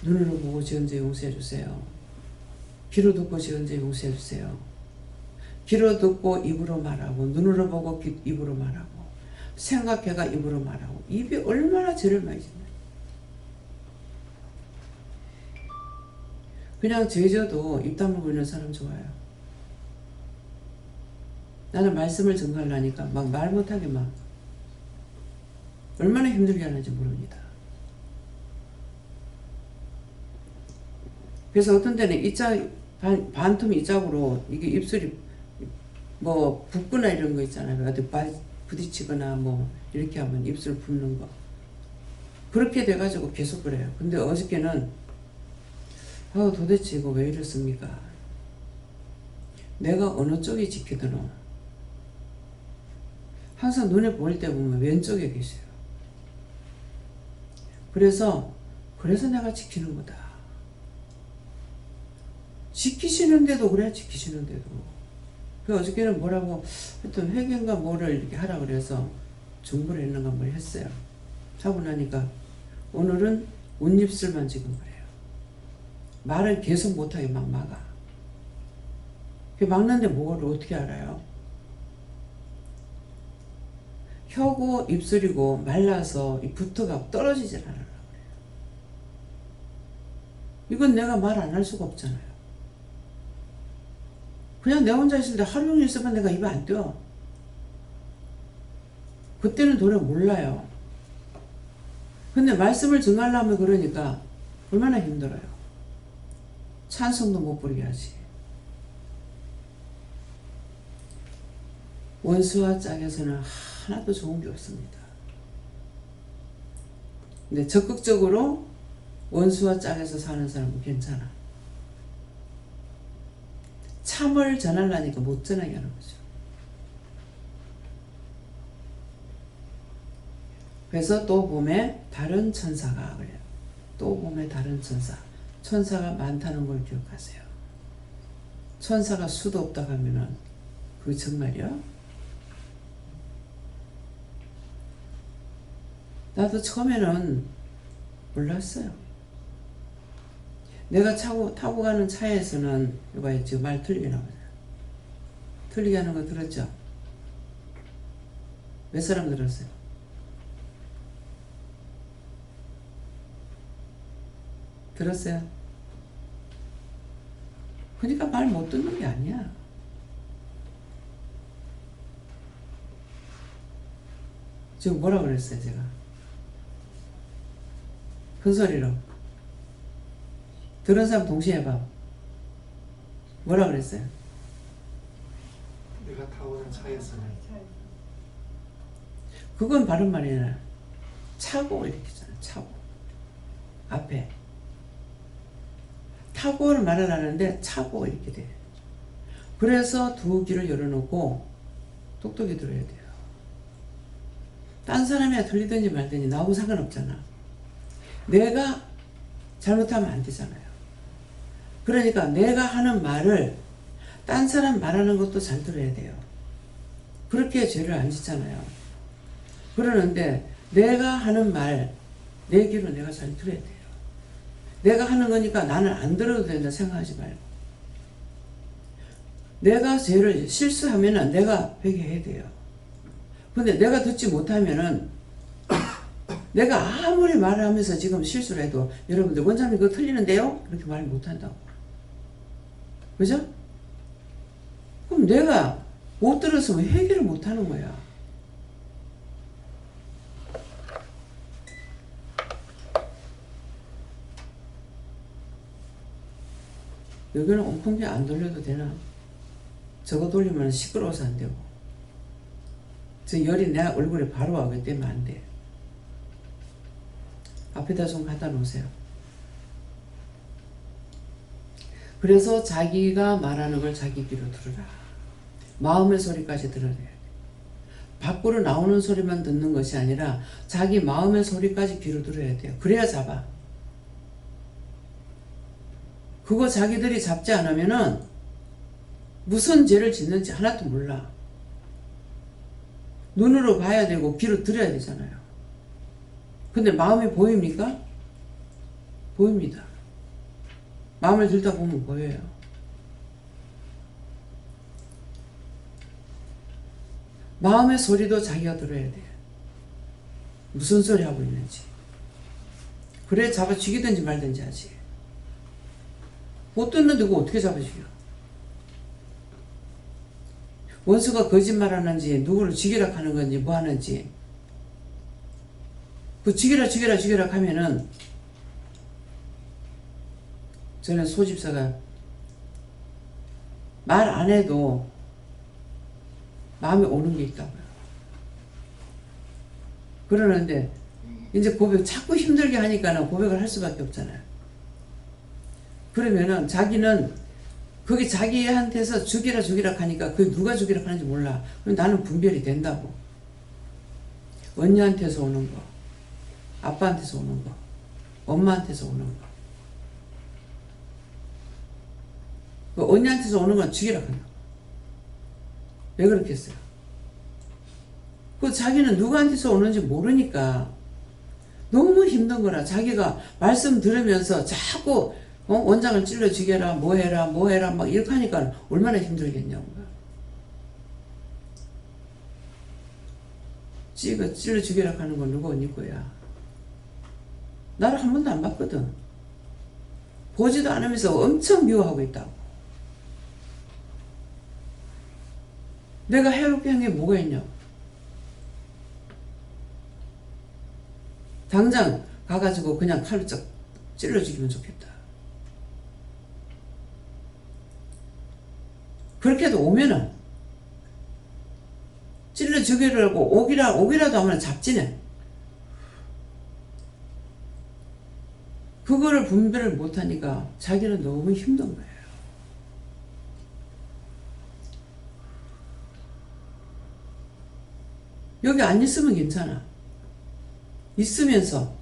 눈으로 보고 지은 죄 용서해 주세요. 귀로 듣고 지은 죄 용서해 주세요. 귀로 듣고 입으로 말하고 눈으로 보고 입으로 말하고 생각해가 입으로 말하고 입이 얼마나 죄를 많이 짓나요. 그냥 죄져도 입 다물고 있는 사람 좋아요. 나는 말씀을 전가하려니까 막 말 못하게 막 얼마나 힘들게 하는지 모릅니다. 그래서 어떤 때는 반틈 이짝으로 이게 입술이 뭐 붓거나 이런 거 있잖아요. 어디 부딪히거나 뭐 이렇게 하면 입술 붓는 거. 그렇게 돼가지고 계속 그래요. 근데 어저께는 도대체 이거 왜 이렇습니까? 내가 어느 쪽에 지키드노? 항상 눈에 보일 때 보면 왼쪽에 계세요. 그래서 내가 지키는 거다. 지키시는데도 그래, 지키시는데도. 그 어저께는 뭐라고, 하여튼 회견가 뭐를 이렇게 하라 그래서 정보를 했는가 뭘 했어요. 하고 나니까 오늘은 옷입술만 지금 그래요. 말을 계속 못하게 막 막아. 그 막는데 뭐를 어떻게 알아요? 혀고 입술이고 말라서 이 부터가 떨어지질 않으려고 그래요. 이건 내가 말 안 할 수가 없잖아요. 그냥 내 혼자 있을 때 하루 종일 있으면 내가 입에 안 떼어. 그때는 도래 몰라요. 근데 말씀을 증하려면 그러니까 얼마나 힘들어요. 찬송도 못 부르게 하지. 원수와 짝에서는 하나도 좋은 게 없습니다. 근데 적극적으로 원수와 짝에서 사는 사람은 괜찮아. 참을 전하려니까 못 전하게 하는 거죠. 그래서 또 봄에 다른 천사가 그래요. 또 봄에 다른 천사. 천사가 많다는 걸 기억하세요. 천사가 수도 없다 하면은 그 정말이요? 나도 처음에는 몰랐어요. 내가 타고 가는 차에서는 이거 지금 말 틀리게 나오잖아요. 틀리게 하는 거 들었죠? 몇 사람 들었어요? 들었어요? 그러니까 말 못 듣는 게 아니야. 지금 뭐라 그랬어요, 제가? 큰 소리로. 들은 사람 동시에 해봐. 뭐라 그랬어요? 내가 타고 오는 차에서는. 그건 바른 말이 아니라 차고 이렇게 있잖아. 차고. 앞에. 타고를 말을 하는데 차고 이렇게 돼. 그래서 두 귀를 열어놓고 똑똑히 들어야 돼요. 딴 사람이야 들리든지 말든지 나하고 상관없잖아. 내가 잘못하면 안 되잖아요. 그러니까 내가 하는 말을 딴 사람 말하는 것도 잘 들어야 돼요. 그렇게 죄를 안 짓잖아요. 그러는데 내가 하는 말, 내 귀로 내가 잘 들어야 돼요. 내가 하는 거니까 나는 안 들어도 된다 생각하지 말고. 내가 죄를 실수하면은 내가 회개해야 돼요. 근데 내가 듣지 못하면은 내가 아무리 말을 하면서 지금 실수를 해도 여러분들 원장님 그거 틀리는데요? 그렇게 말 못한다고. 그죠? 그럼 내가 못 들었으면 회개를 못하는 거야. 여기는 온풍기 안 돌려도 되나? 저거 돌리면 시끄러워서 안 되고. 저 열이 내 얼굴에 바로 와기 때문에 안 돼. 앞에다 좀 갖다 놓으세요. 그래서 자기가 말하는 걸 자기 귀로 들으라. 마음의 소리까지 들어야 돼. 밖으로 나오는 소리만 듣는 것이 아니라 자기 마음의 소리까지 귀로 들어야 돼요. 그래야 잡아. 그거 자기들이 잡지 않으면은 무슨 죄를 짓는지 하나도 몰라. 눈으로 봐야 되고 귀로 들어야 되잖아요. 근데 마음이 보입니까? 보입니다. 마음을 들다 보면 보여요. 마음의 소리도 자기가 들어야 돼요. 무슨 소리 하고 있는지. 그래 잡아 죽이든지 말든지 하지. 못 듣는데 그거 어떻게 잡아 죽여? 원수가 거짓말하는지 누구를 죽이라 하는 건지 뭐 하는지 그 죽이라 하면은 저는 소집사가 말 안 해도 마음에 오는 게 있다고요. 그러는데 이제 고백 자꾸 힘들게 하니까는 고백을 할 수밖에 없잖아요. 그러면은 자기는 그게 자기한테서 죽이라 하니까 그게 누가 죽이라 하는지 몰라. 그럼 나는 분별이 된다고. 언니한테서 오는 거, 아빠한테서 오는 거, 엄마한테서 오는 거. 그 언니한테서 오는 건 죽이라 한다. 왜 그렇겠어요? 그 자기는 누구한테서 오는지 모르니까 너무 힘든 거라. 자기가 말씀 들으면서 자꾸 원장을 찔러 죽여라, 뭐 해라 막 이렇게 하니까 얼마나 힘들겠냐고. 찔러 죽여라 하는 건 누가 언니 거야. 나를 한 번도 안 봤거든. 보지도 않으면서 엄청 미워하고 있다고. 내가 해롭게 한 게 뭐가 있냐고. 당장 가가지고 그냥 칼로 쩍 찔러 죽이면 좋겠다. 그렇게도 오면은 찔러 죽이려고 오기라도 하면 잡지네. 그거를 분별을 못하니까 자기는 너무 힘든 거예요. 여기 안 있으면 괜찮아. 있으면서.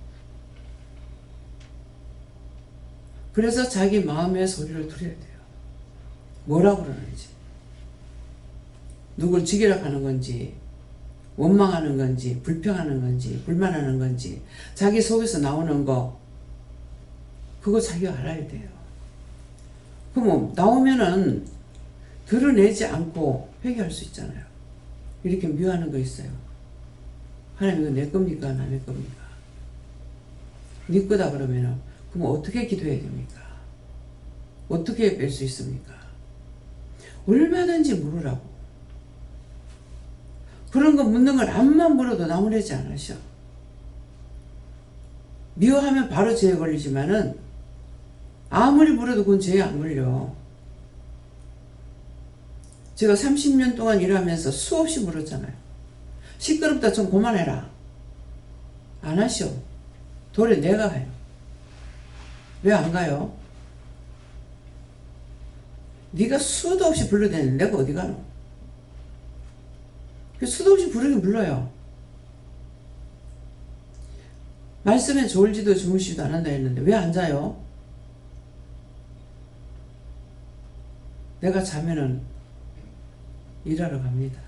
그래서 자기 마음의 소리를 들어야 돼요. 뭐라고 그러는지. 누굴 죽이라 하는 건지, 원망하는 건지, 불평하는 건지, 불만하는 건지, 자기 속에서 나오는 거, 그거 자기가 알아야 돼요. 그럼 나오면은 드러내지 않고 회개할 수 있잖아요. 이렇게 미워하는 거 있어요. 하나님 이거 내 겁니까? 남의 겁니까? 네 거다 그러면은 그럼 어떻게 기도해야 됩니까? 어떻게 뺄 수 있습니까? 얼마든지 물으라고. 그런 거 묻는 걸 암만 물어도 나무래지 않으셔. 미워하면 바로 죄에 걸리지만은 아무리 물어도 그건 죄에 안 걸려. 제가 30년 동안 일하면서 수없이 물었잖아요. 시끄럽다 좀 그만해라. 안 하시오. 도래 내가 해요. 왜 안 가요? 네가 수도 없이 불러대는데 내가 어디 가노? 수도 없이 부르긴 불러요. 말씀에 졸지도 주무시지도 않는다 했는데 왜 안 자요? 내가 자면은 일하러 갑니다.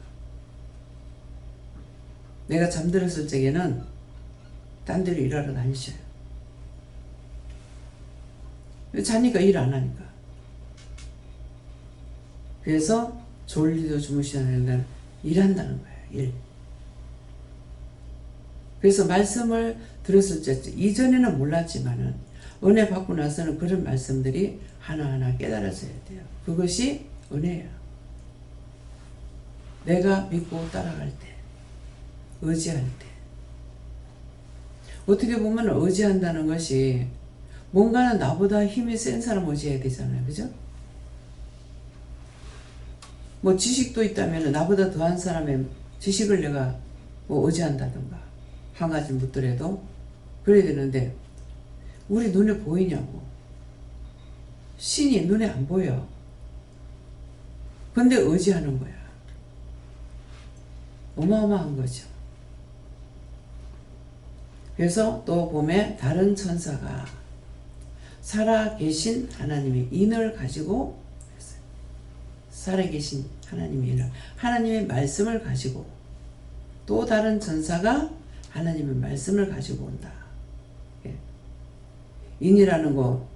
내가 잠들었을 적에는 딴 데로 일하러 다니셔요. 자니까 일 안 하니까. 그래서 졸리도 주무시는 날 일한다는 거예요. 일. 그래서 말씀을 들었을 때 이전에는 몰랐지만은 은혜 받고 나서는 그런 말씀들이 하나하나 깨달아져야 돼요. 그것이 은혜예요. 내가 믿고 따라갈 때, 의지할 때. 어떻게 보면 의지한다는 것이 뭔가는 나보다 힘이 센 사람 의지해야 되잖아요. 그죠? 뭐 지식도 있다면 나보다 더한 사람의 지식을 내가 뭐 의지한다든가 한 가지 묻더라도 그래야 되는데 우리 눈에 보이냐고. 신이 눈에 안 보여. 근데 의지하는 거야. 어마어마한 거죠. 그래서 또 봄에 다른 천사가 살아계신 하나님의 인을 가지고 했어요. 살아계신 하나님의 인을, 하나님의 말씀을 가지고 또 다른 천사가 하나님의 말씀을 가지고 온다. 예. 인이라는 거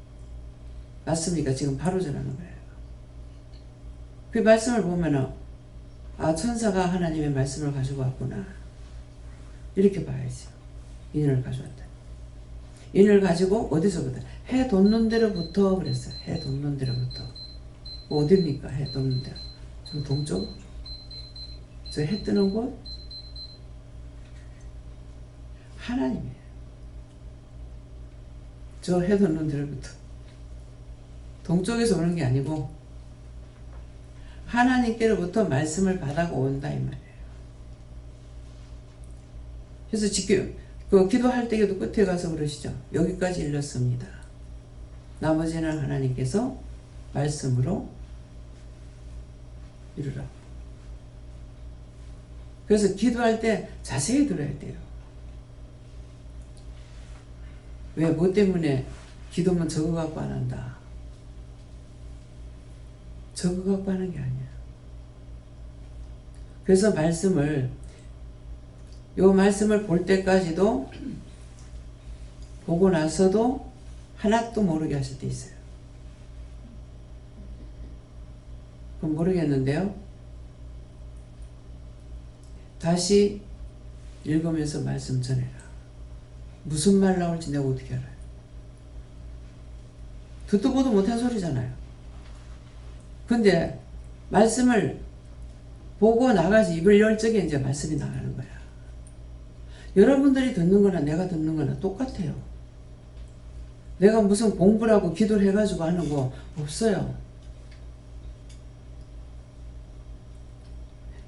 맞습니까? 지금 바로 전하는 거예요. 그 말씀을 보면은 아, 천사가 하나님의 말씀을 가지고 왔구나. 이렇게 봐야지. 인을 가져왔다. 인을 가지고 어디서부터? 해 돋는 데로부터 그랬어요. 해 돋는 데로부터. 어디입니까? 해 돋는 데로. 저 동쪽? 저 해 뜨는 곳? 하나님이에요. 저 해 돋는 데로부터. 동쪽에서 오는 게 아니고 하나님께로부터 말씀을 받아고 온다 이 말이에요. 그래서 지금 그 기도할 때에도 끝에 가서 그러시죠. 여기까지 일렀습니다. 나머지는 하나님께서 말씀으로 이루라. 그래서 기도할 때 자세히 들어야 돼요. 왜? 뭐 때문에 기도만 저거 갖고 안 한다. 저거 갖고 하는 게 아니야. 그래서 요 말씀을 볼 때까지도 보고 나서도 하나도 모르게 하실 때 있어요. 그럼 모르겠는데요. 다시 읽으면서 말씀 전해라. 무슨 말 나올지 내가 어떻게 알아요? 듣도 보도 못한 소리잖아요. 근데 말씀을 보고 나가서 입을 열 적에 이제 말씀이 나가는 거야. 여러분들이 듣는 거나 내가 듣는 거나 똑같아요. 내가 무슨 공부를 하고 기도를 해가지고 하는 거 없어요.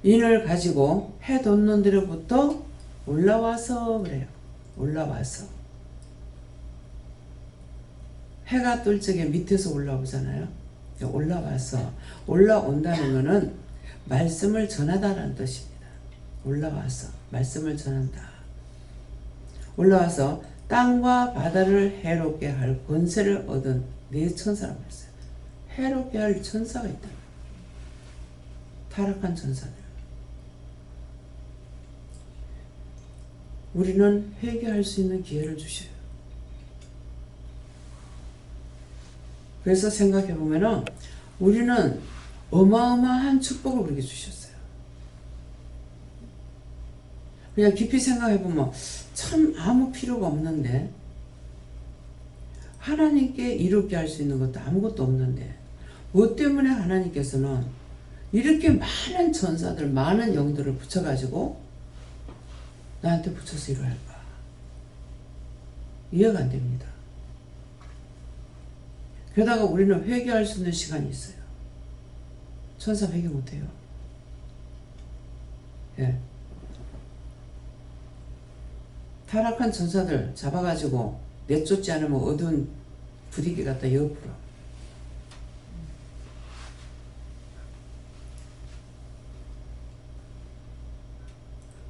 인을 가지고 해 돋는 데로부터 올라와서 그래요. 올라와서. 해가 뜰 적에 밑에서 올라오잖아요. 올라와서. 올라온다는 것은 말씀을 전하다라는 뜻입니다. 올라와서 말씀을 전한다. 올라와서 땅과 바다를 해롭게 할 권세를 얻은 네 천사라고 했어요. 해롭게 할 천사가 있다. 타락한 천사들. 우리는 회개할 수 있는 기회를 주셔요. 그래서 생각해 보면은 우리는 어마어마한 축복을 우리에게 주셨어요. 그냥 깊이 생각해 보면 참 아무 필요가 없는데, 하나님께 이롭게 할 수 있는 것도 아무것도 없는데 뭐 때문에 하나님께서는 이렇게 많은 천사들, 많은 영들을 붙여가지고 나한테 붙여서 이걸 할까? 이해가 안 됩니다. 게다가 우리는 회개할 수 있는 시간이 있어요. 천사 회개 못해요. 예. 타락한 천사들 잡아가지고 내쫓지 않으면 어두운 부디게 갖다 옆으로.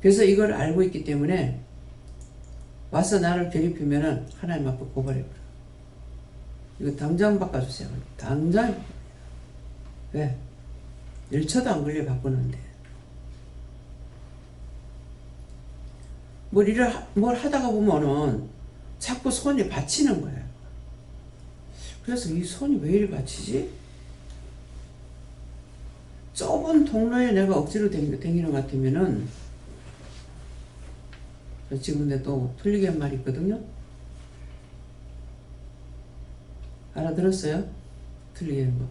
그래서 이걸 알고 있기 때문에 와서 나를 괴롭히면은 하나님 앞에 고발해버려. 이거 당장 바꿔주세요. 당장. 왜? 1초도 안 걸려 바꾸는데. 뭘 하다가 보면은 자꾸 손이 받치는 거예요. 그래서 이 손이 왜 이리 받치지? 좁은 통로에 내가 억지로 다니는 것 같으면은, 지금 근데 또 틀리게 한 말이 있거든요. 알아들었어요? 틀리게 한 거.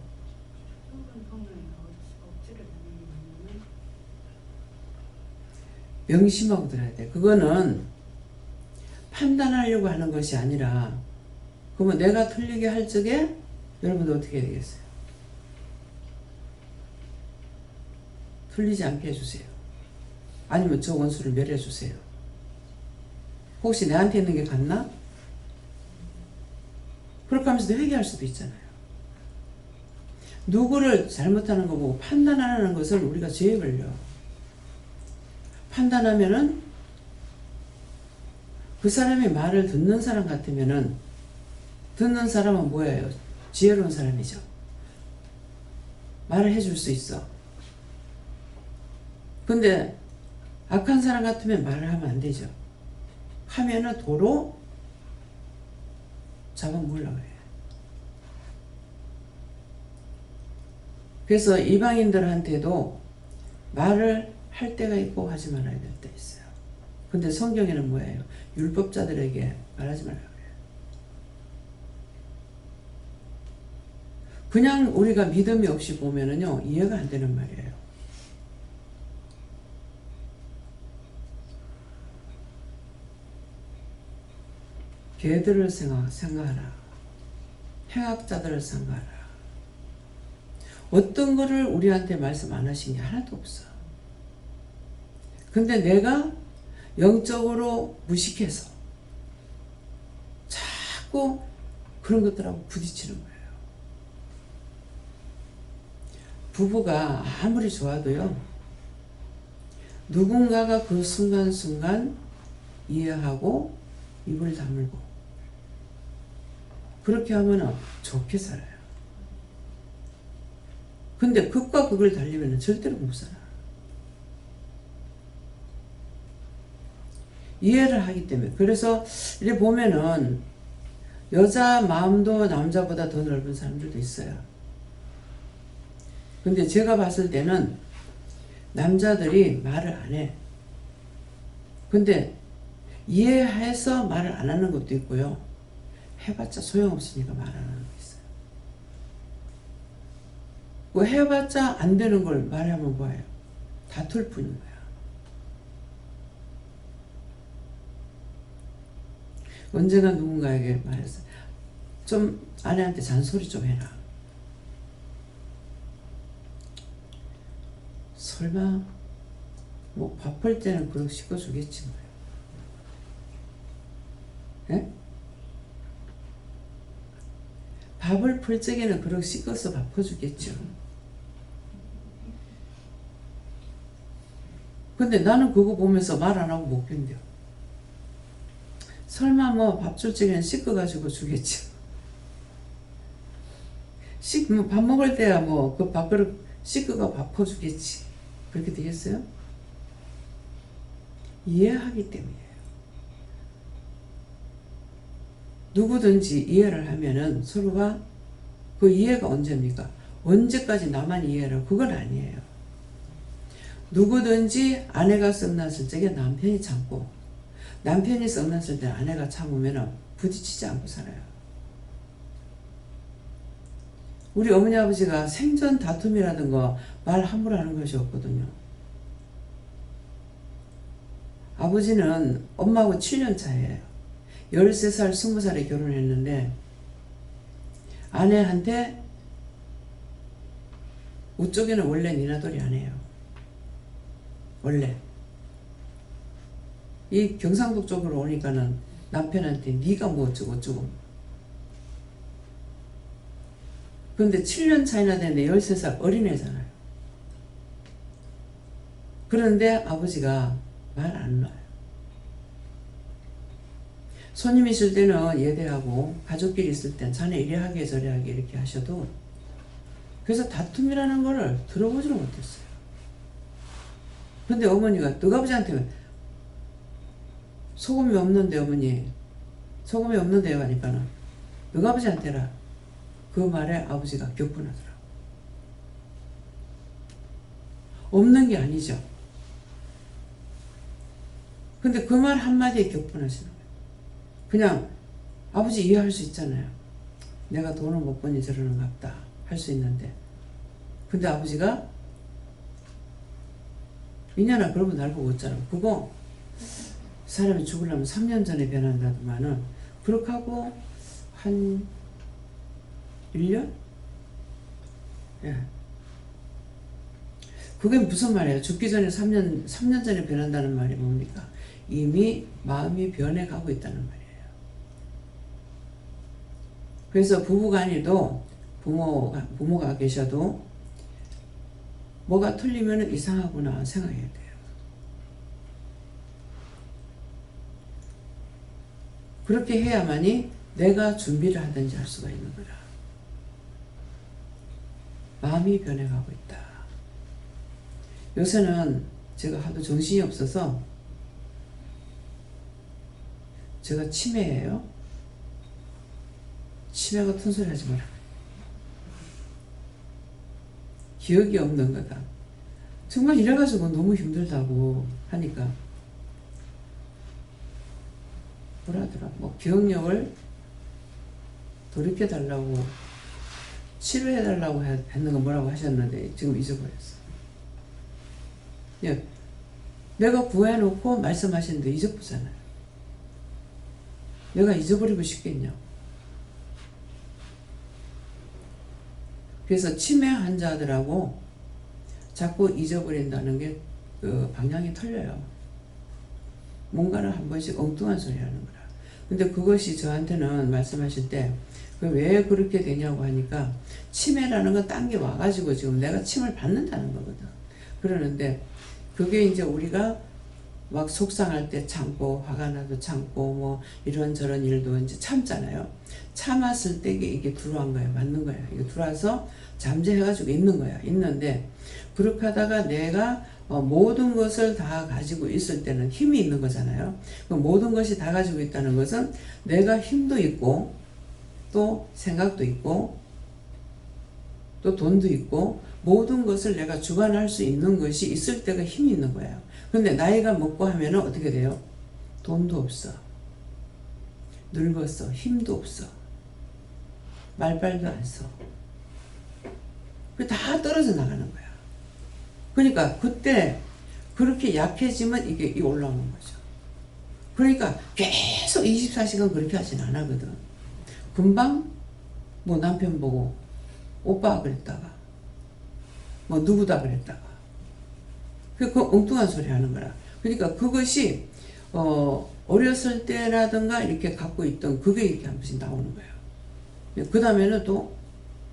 명심하고 들어야 돼. 그거는 판단하려고 하는 것이 아니라, 그러면 내가 틀리게 할 적에 여러분들 어떻게 해야 되겠어요? 틀리지 않게 해주세요. 아니면 저 원수를 멸해주세요. 혹시 내한테 있는 게 같나? 그렇게 하면서도 회개할 수도 있잖아요. 누구를 잘못하는 거 보고 판단하는 것을 우리가 죄에 걸려. 판단하면은 그 사람이 말을 듣는 사람 같으면은, 듣는 사람은 뭐예요? 지혜로운 사람이죠. 말을 해줄 수 있어. 근데 악한 사람 같으면 말을 하면 안 되죠. 하면은 도로 잡아먹으려고 해요. 그래서 이방인들한테도 말을 할 때가 있고 하지 말아야 될 때 있어요. 근데 성경에는 뭐예요? 율법자들에게 말하지 말라고 그래요. 그냥 우리가 믿음이 없이 보면은요, 이해가 안 되는 말이에요. 개들을 생각하라. 행악자들을 생각하라. 어떤 거를 우리한테 말씀 안 하신 게 하나도 없어. 근데 내가 영적으로 무식해서 자꾸 그런 것들하고 부딪히는 거예요. 부부가 아무리 좋아도요, 누군가가 그 순간순간 이해하고 입을 다물고 그렇게 하면 좋게 살아요. 근데 극과 극을 달리면 절대로 못 살아. 이해를 하기 때문에. 그래서 이렇게 보면은 여자 마음도 남자보다 더 넓은 사람들도 있어요. 근데 제가 봤을 때는 남자들이 말을 안 해. 근데 이해해서 말을 안 하는 것도 있고요. 해봤자 소용없으니까 말 안 하는 게 있어요. 뭐 해봤자 안 되는 걸 말하면 뭐예요? 다툴 뿐인 거야. 언젠가 누군가에게 말했어. 좀 아내한테 잔소리 좀 해라. 설마 뭐 바쁠 때는 그렇게 씻어주겠지 뭐예요. 예? 밥을 풀 적에는 그렇게 씻어서 바꿔주겠죠. 근데 나는 그거 보면서 말 안 하고 못 견뎌. 설마 뭐 밥 줄 적에는 씻어가지고 주겠지. 뭐 밥 먹을 때야 뭐 그 밥그릇 씻어가 바꿔주겠지. 그렇게 되겠어요? 이해하기 때문이에요. 누구든지 이해를 하면은 서로가 그 이해가 언제입니까? 언제까지 나만 이해를? 그건 아니에요. 누구든지 아내가 썩났을 적에 남편이 참고, 남편이 썩났을 때 아내가 참으면 부딪히지 않고 살아요. 우리 어머니 아버지가 생전 다툼이라든가 말 함부로 하는 것이 없거든요. 아버지는 엄마하고 7년 차예요. 13살, 20살에 결혼했는데 아내한테 우쪽에는 원래 니나돌이 안 해요. 원래. 이 경상도 쪽으로 오니까는 남편한테 네가 뭐 어쩌고 어쩌고. 근데 7년 차이나 되는데 13살 어린애잖아요. 그런데 아버지가 말 안 놔요. 손님 있을 때는 예대하고 가족끼리 있을 땐 자네 이래 하게 저래 하게 이렇게 하셔도, 그래서 다툼이라는 거를 들어보지를 못했어요. 근데 어머니가 너가 아버지한테 소금이 없는데 어머니 소금이 없는데요 하니까는 너가 아버지한테 해라. 그 말에 아버지가 격분하더라고. 없는 게 아니죠. 근데 그 말 한마디에 격분하시는 거예요. 그냥 아버지 이해할 수 있잖아요. 내가 돈을 못 버니 저러는가 보다 할 수 있는데, 근데 아버지가 이년아 그러면 날 보고 웃잖아. 그거 사람이 죽으려면 3년 전에 변한다더만은 그렇게 하고 한 1년? 예. 그게 무슨 말이에요? 죽기 전에 3년 전에 변한다는 말이 뭡니까? 이미 마음이 변해가고 있다는 말이에요. 그래서 부부간에도 부모가 계셔도 뭐가 틀리면 이상하구나 생각해야 돼요. 그렇게 해야만이 내가 준비를 하든지 할 수가 있는 거라. 마음이 변해가고 있다. 요새는 제가 하도 정신이 없어서 제가 치매예요. 치매 같은 소리 하지 마라. 기억이 없는 거다. 정말 이래가지고 너무 힘들다고 하니까 뭐라더라. 뭐 기억력을 돌이켜달라고 치료해달라고 했는 거 뭐라고 하셨는데 지금 잊어버렸어. 예, 내가 구해놓고 말씀하시는데 잊어보잖아요. 내가 잊어버리고 싶겠냐. 그래서 치매 환자들하고 자꾸 잊어버린다는 게 그 방향이 틀려요. 뭔가를 한 번씩 엉뚱한 소리 하는 거라. 근데 그것이 저한테는 말씀하실 때 왜 그렇게 되냐고 하니까 치매라는 건 딴 게 와가지고 지금 내가 침을 받는다는 거거든. 그러는데 그게 이제 우리가 막 속상할 때 참고 화가 나도 참고 뭐 이런저런 일도 이제 참잖아요. 참았을 때 이게 들어온 거야. 맞는 거야. 이게 들어와서 잠재해가지고 있는 거야. 있는데 그렇게 하다가 내가 모든 것을 다 가지고 있을 때는 힘이 있는 거잖아요. 모든 것이 다 가지고 있다는 것은 내가 힘도 있고 또 생각도 있고 또 돈도 있고 모든 것을 내가 주관할 수 있는 것이 있을 때가 힘이 있는 거예요. 근데 나이가 먹고 하면은 어떻게 돼요? 돈도 없어. 늙었어. 힘도 없어. 말발도 안 써. 다 떨어져 나가는 거야. 그러니까 그때 그렇게 약해지면 이게 올라오는 거죠. 그러니까 계속 24시간 그렇게 하진 않거든. 금방 뭐 남편 보고 오빠가 그랬다가 뭐 누구다 그랬다가 그 엉뚱한 소리 하는 거라. 그러니까 그것이 어렸을 때라든가 이렇게 갖고 있던 그게 이렇게 한 번씩 나오는 거예요. 그 다음에는 또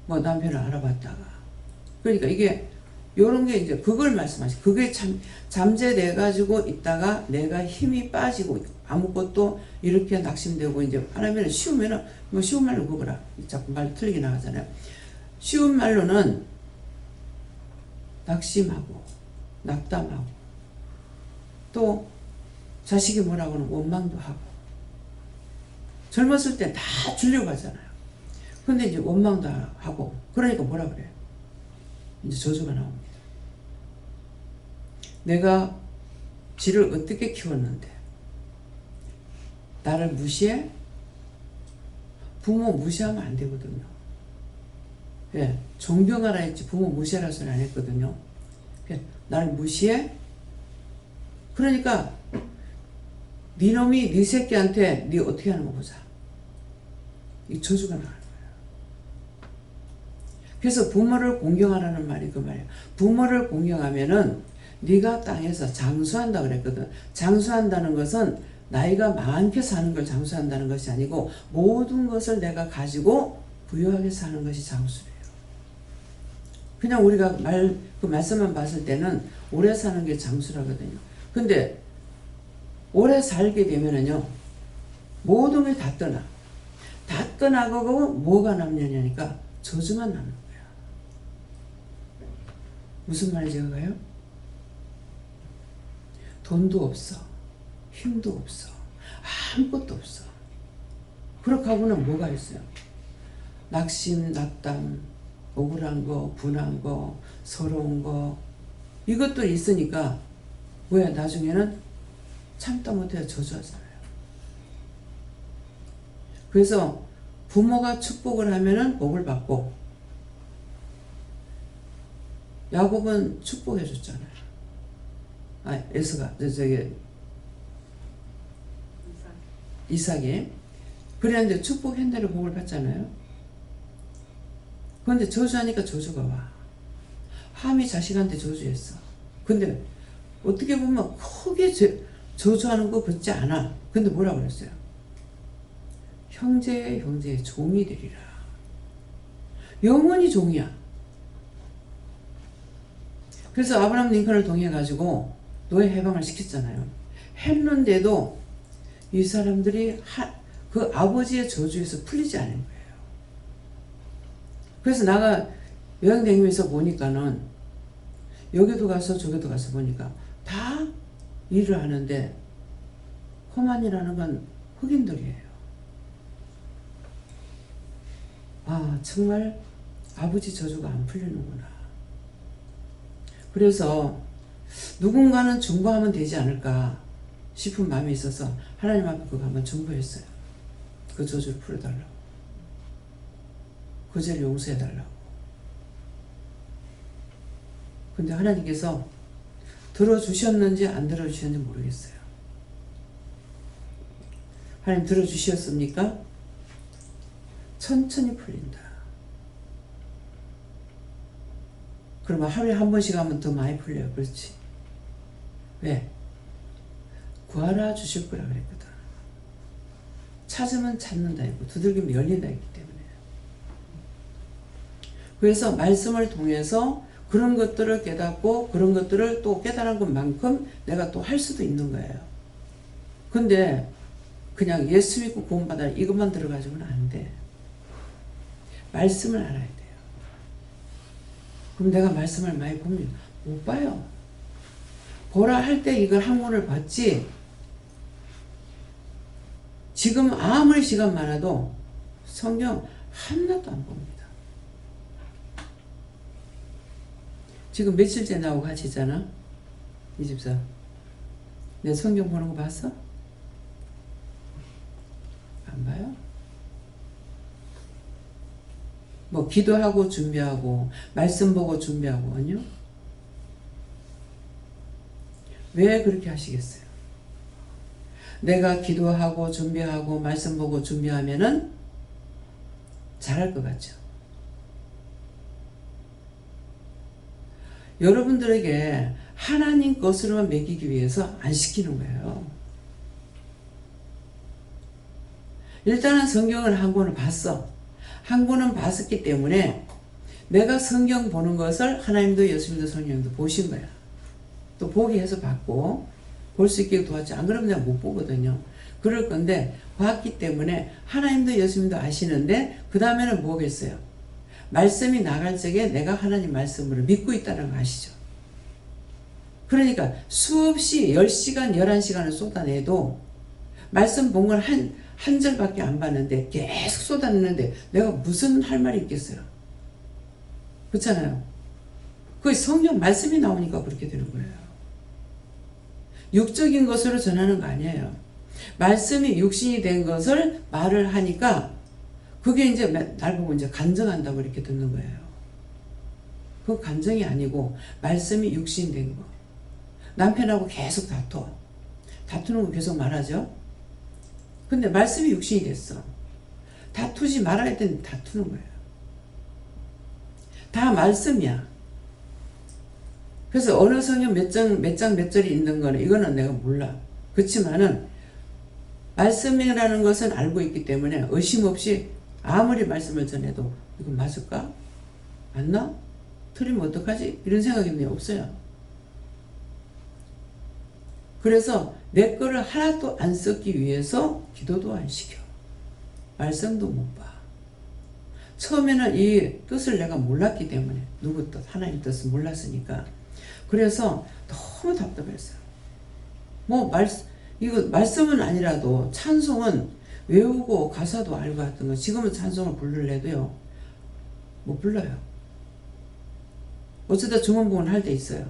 뭐 남편을 알아봤다가 그러니까 이게 요런 게 이제 그걸 말씀하시. 그게 참 잠재돼 가지고 있다가 내가 힘이 빠지고 아무것도 이렇게 낙심되고 이제 하나면은 쉬우면은 뭐 쉬운 말로 그거라. 자꾸 말 틀리게 나가잖아요. 쉬운 말로는 낙심하고 낙담하고 또 자식이 뭐라고 하는 원망도 하고 젊었을 때 다 주려고 하잖아요. 근데 이제 원망도 하고 그러니까 뭐라 그래요? 이제 저주가 나옵니다. 내가 지를 어떻게 키웠는데 나를 무시해? 부모 무시하면 안 되거든요. 예, 존경하라 했지 부모 무시하라 소리 안 했거든요. 나를 무시해? 그러니까 네 놈이 네 새끼한테 네 어떻게 하는 거 보자. 이 저주가 나가는 거예요. 그래서 부모를 공경하라는 말이 그 말이에요. 부모를 공경하면은 네가 땅에서 장수한다 그랬거든. 장수한다는 것은 나이가 많게 사는 걸 장수한다는 것이 아니고 모든 것을 내가 가지고 부유하게 사는 것이 장수래요. 그냥 우리가 그 말씀만 봤을 때는 오래 사는 게 장수라거든요. 근데 오래 살게 되면은요, 모든 게 다 떠나. 다 떠나고 뭐가 남냐니까 저주만 남는 거야. 무슨 말인지 알아요? 돈도 없어. 힘도 없어. 아무것도 없어. 그렇게 하고는 뭐가 있어요? 낙심, 낙담, 억울한 거, 분한 거, 서러운 거 이것도 있으니까 왜 나중에는 참다 못해 저주하잖아요. 그래서 부모가 축복을 하면은 복을 받고 야곱은 축복해 줬잖아요. 에서가 이삭이 그랬는데 축복한 대로 복을 받잖아요. 그런데 저주하니까 저주가 와. 함이 자식한테 저주했어. 근데 어떻게 보면 크게 저주하는 거 같지 않아. 근데 뭐라 그랬어요? 형제의 종이 되리라. 영원히 종이야. 그래서 아브라함 링컨을 통해 가지고 노예 해방을 시켰잖아요. 했는데도 이 사람들이 그 아버지의 저주에서 풀리지 않은 거예요. 그래서 나가 여행 다니면서 보니까는 여기도 가서 저기도 가서 보니까 다 일을 하는데 호만이라는 건 흑인들이에요. 아, 정말 아버지 저주가 안 풀리는구나. 그래서 누군가는 중보하면 되지 않을까 싶은 마음이 있어서 하나님 앞에 그거 한번 중보했어요. 그 저주를 풀어달라고. 그 죄를 용서해달라고. 근데 하나님께서 들어주셨는지 안 들어주셨는지 모르겠어요. 하나님 들어주셨습니까? 천천히 풀린다. 그러면 하루에 한 번씩 하면 더 많이 풀려요. 그렇지? 왜? 구하라 주실 거라 그랬거든. 찾으면 찾는다 했고 두들기면 열린다 했기 때문에. 그래서 말씀을 통해서 그런 것들을 깨닫고 그런 것들을 또 깨달은 것만큼 내가 또 할 수도 있는 거예요. 근데 그냥 예수 믿고 구원받아 이것만 들어가지고는 안 돼. 말씀을 알아야 돼요. 그럼 내가 말씀을 많이 봅니다. 못 봐요. 보라 할 때 이걸 한문을 봤지. 지금 아무리 시간 많아도 성경 하나도 안 봅니다. 지금 며칠째 나오고 같이 있잖아. 이 집사. 내 성경 보는 거 봤어? 안 봐요? 뭐 기도하고 준비하고 말씀 보고 준비하고 아니요? 왜 그렇게 하시겠어요? 내가 기도하고 준비하고 말씀 보고 준비하면은 잘할 것 같죠? 여러분들에게 하나님 것으로만 먹이기 위해서 안 시키는 거예요. 일단은 성경을 한 권을 봤어. 한 권은 봤었기 때문에 내가 성경 보는 것을 하나님도 예수님도 성령도 보신 거야. 또 보게 해서 봤고 볼 수 있게 도왔지. 안 그러면 내가 못 보거든요. 그럴 건데 봤기 때문에 하나님도 예수님도 아시는데 그 다음에는 뭐겠어요? 말씀이 나갈 적에 내가 하나님 말씀을 믿고 있다는 거 아시죠? 그러니까 수없이 10시간 11시간을 쏟아내도 말씀 본 걸 한 절밖에 안 봤는데 계속 쏟아내는데 내가 무슨 할 말이 있겠어요? 그렇잖아요. 그 성경 말씀이 나오니까 그렇게 되는 거예요. 육적인 것으로 전하는 거 아니에요. 말씀이 육신이 된 것을 말을 하니까 그게 이제 날 보고 이제 간증한다고 이렇게 듣는 거예요. 그 간증이 아니고 말씀이 육신이 된 거. 남편하고 계속 다투는 거 계속 말하죠. 근데 말씀이 육신이 됐어. 다투지 말아야 되는데 다투는 거예요. 다 말씀이야. 그래서 어느 성경 몇 장 몇 절이 있는 거는 이거는 내가 몰라. 그렇지만은 말씀이라는 것은 알고 있기 때문에 의심 없이 아무리 말씀을 전해도 이거 맞을까? 맞나? 틀리면 어떡하지? 이런 생각이 없어요. 그래서 내 거를 하나도 안 썩기 위해서 기도도 안 시켜. 말씀도 못 봐. 처음에는 이 뜻을 내가 몰랐기 때문에 누구 뜻, 하나님 뜻을 몰랐으니까. 그래서 너무 답답했어요. 이거 말씀은 아니라도 찬송은 외우고 가사도 알고 했던 거 지금은 찬송을 부르려도요 못 불러요. 어쩌다 중원부원 할 때 있어요.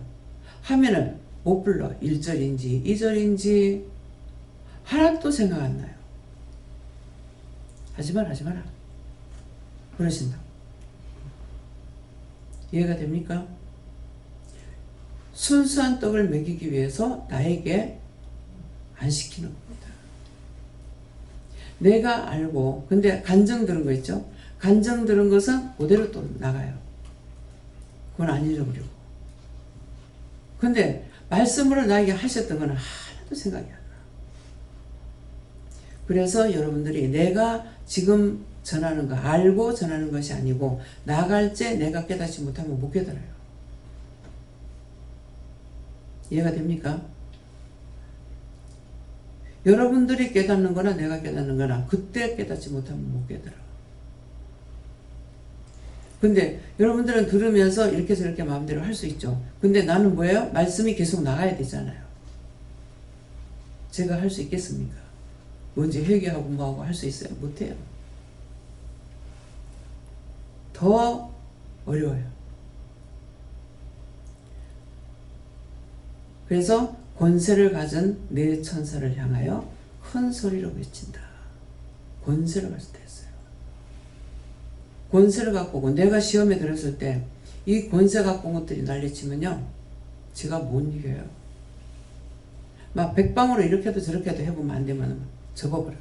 하면은 못 불러. 1절인지 2절인지 하나도 생각 안 나요. 하지마라 그러신다. 이해가 됩니까? 순수한 떡을 먹이기 위해서 나에게 안 시키는 겁니다. 내가 알고 근데 간증 들은 거 있죠? 간증 들은 것은 그대로 또 나가요. 그건 안 잃어버리고. 근데 말씀으로 나에게 하셨던 건 하나도 생각이 안 나. 그래서 여러분들이 내가 지금 전하는 거 알고 전하는 것이 아니고 나갈 때 내가 깨닫지 못하면 못 깨달아요. 이해가 됩니까? 여러분들이 깨닫는 거나 내가 깨닫는 거나 그때 깨닫지 못하면 못 깨달아. 근데 여러분들은 들으면서 이렇게 저렇게 마음대로 할 수 있죠. 근데 나는 뭐예요? 말씀이 계속 나가야 되잖아요. 제가 할 수 있겠습니까? 언제 회개하고 뭐하고 할 수 있어요? 못해요. 더 어려워요. 그래서 권세를 가진 내 천사를 향하여 큰 소리로 외친다. 권세를 가진 데 했어요. 권세를 갖고 오고 내가 시험에 들었을 때 이 권세 갖고 온 것들이 난리치면요 제가 못 이겨요. 막 백방으로 이렇게 해도 저렇게 해도 해보면 안 되면 접어버려.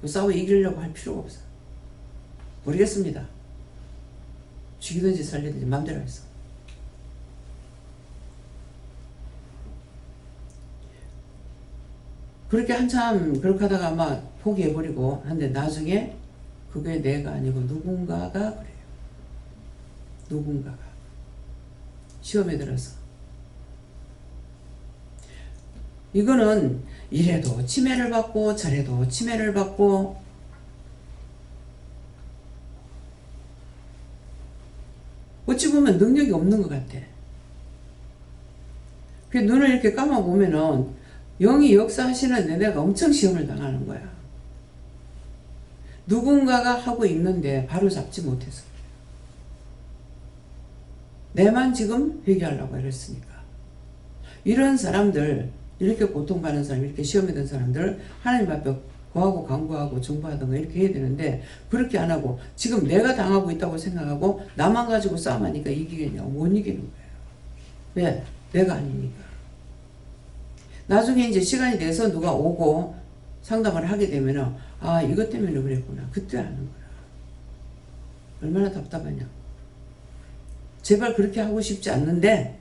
싸워 이기려고 할 필요가 없어. 모르겠습니다. 죽이든지 살리든지 마음대로 했어. 그렇게 한참 그렇게 하다가 아마 포기해버리고 한데 나중에 그게 내가 아니고 누군가가 그래요. 누군가가 시험에 들어서 이거는 이래도 치매를 받고 저래도 치매를 받고 어찌 보면 능력이 없는 것 같아. 그 눈을 이렇게 감아보면은 영이 역사하시는데 내가 엄청 시험을 당하는 거야. 누군가가 하고 있는데 바로 잡지 못해서. 내만 지금 회개하려고 이랬으니까. 이런 사람들, 이렇게 고통받는 사람, 이렇게 시험에 든 사람들 하나님 앞에 구하고 간구하고 중보하던가 이렇게 해야 되는데 그렇게 안 하고 지금 내가 당하고 있다고 생각하고 나만 가지고 싸움하니까 이기겠냐고. 못 이기는 거예요. 왜? 내가 아니니까. 나중에 이제 시간이 돼서 누가 오고 상담을 하게 되면은 아 이것 때문에 그랬구나. 그때 아는 거야. 얼마나 답답하냐. 제발 그렇게 하고 싶지 않는데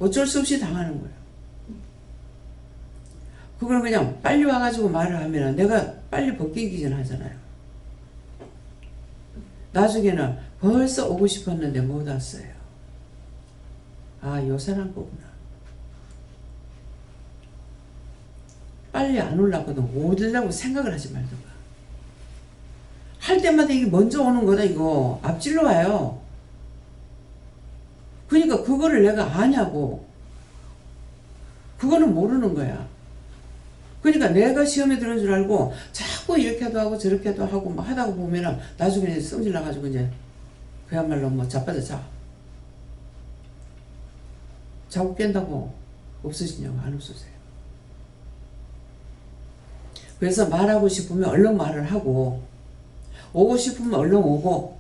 어쩔 수 없이 당하는 거야. 그걸 그냥 빨리 와가지고 말을 하면 내가 빨리 벗기기 전 하잖아요. 나중에는 벌써 오고 싶었는데 못 왔어요. 아, 요 사람 거구나. 빨리 안 올라거든. 오려고 생각을 하지 말던가. 할 때마다 이게 먼저 오는 거다, 이거. 앞질러 와요. 그러니까 그거를 내가 아냐고. 그거는 모르는 거야. 그러니까 내가 시험에 들은 줄 알고 자꾸 이렇게도 하고 저렇게도 하고 막 하다 보면은 나중에 성질 나가지고 이제 그야말로 뭐 자빠져 자. 자고 깬다고 없어지냐고. 안 없어져요. 그래서 말하고 싶으면 얼른 말을 하고 오고 싶으면 얼른 오고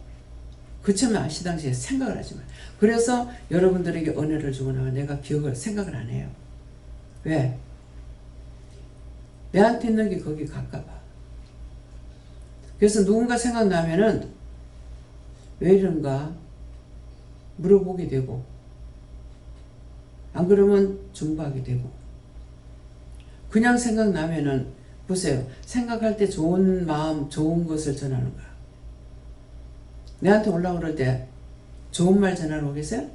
그치만 아시당시에 생각을 하지 마요. 그래서 여러분들에게 은혜를 주거나 내가 기억을 생각을 안 해요. 왜? 내한테 있는 게 거기 갈까봐. 그래서 누군가 생각나면은 왜 이런가 물어보게 되고 안 그러면 중보하게 되고 그냥 생각나면은 보세요. 생각할 때 좋은 마음 좋은 것을 전하는 거야. 내한테 올라오고 그럴 때 좋은 말 전하러 오겠어요?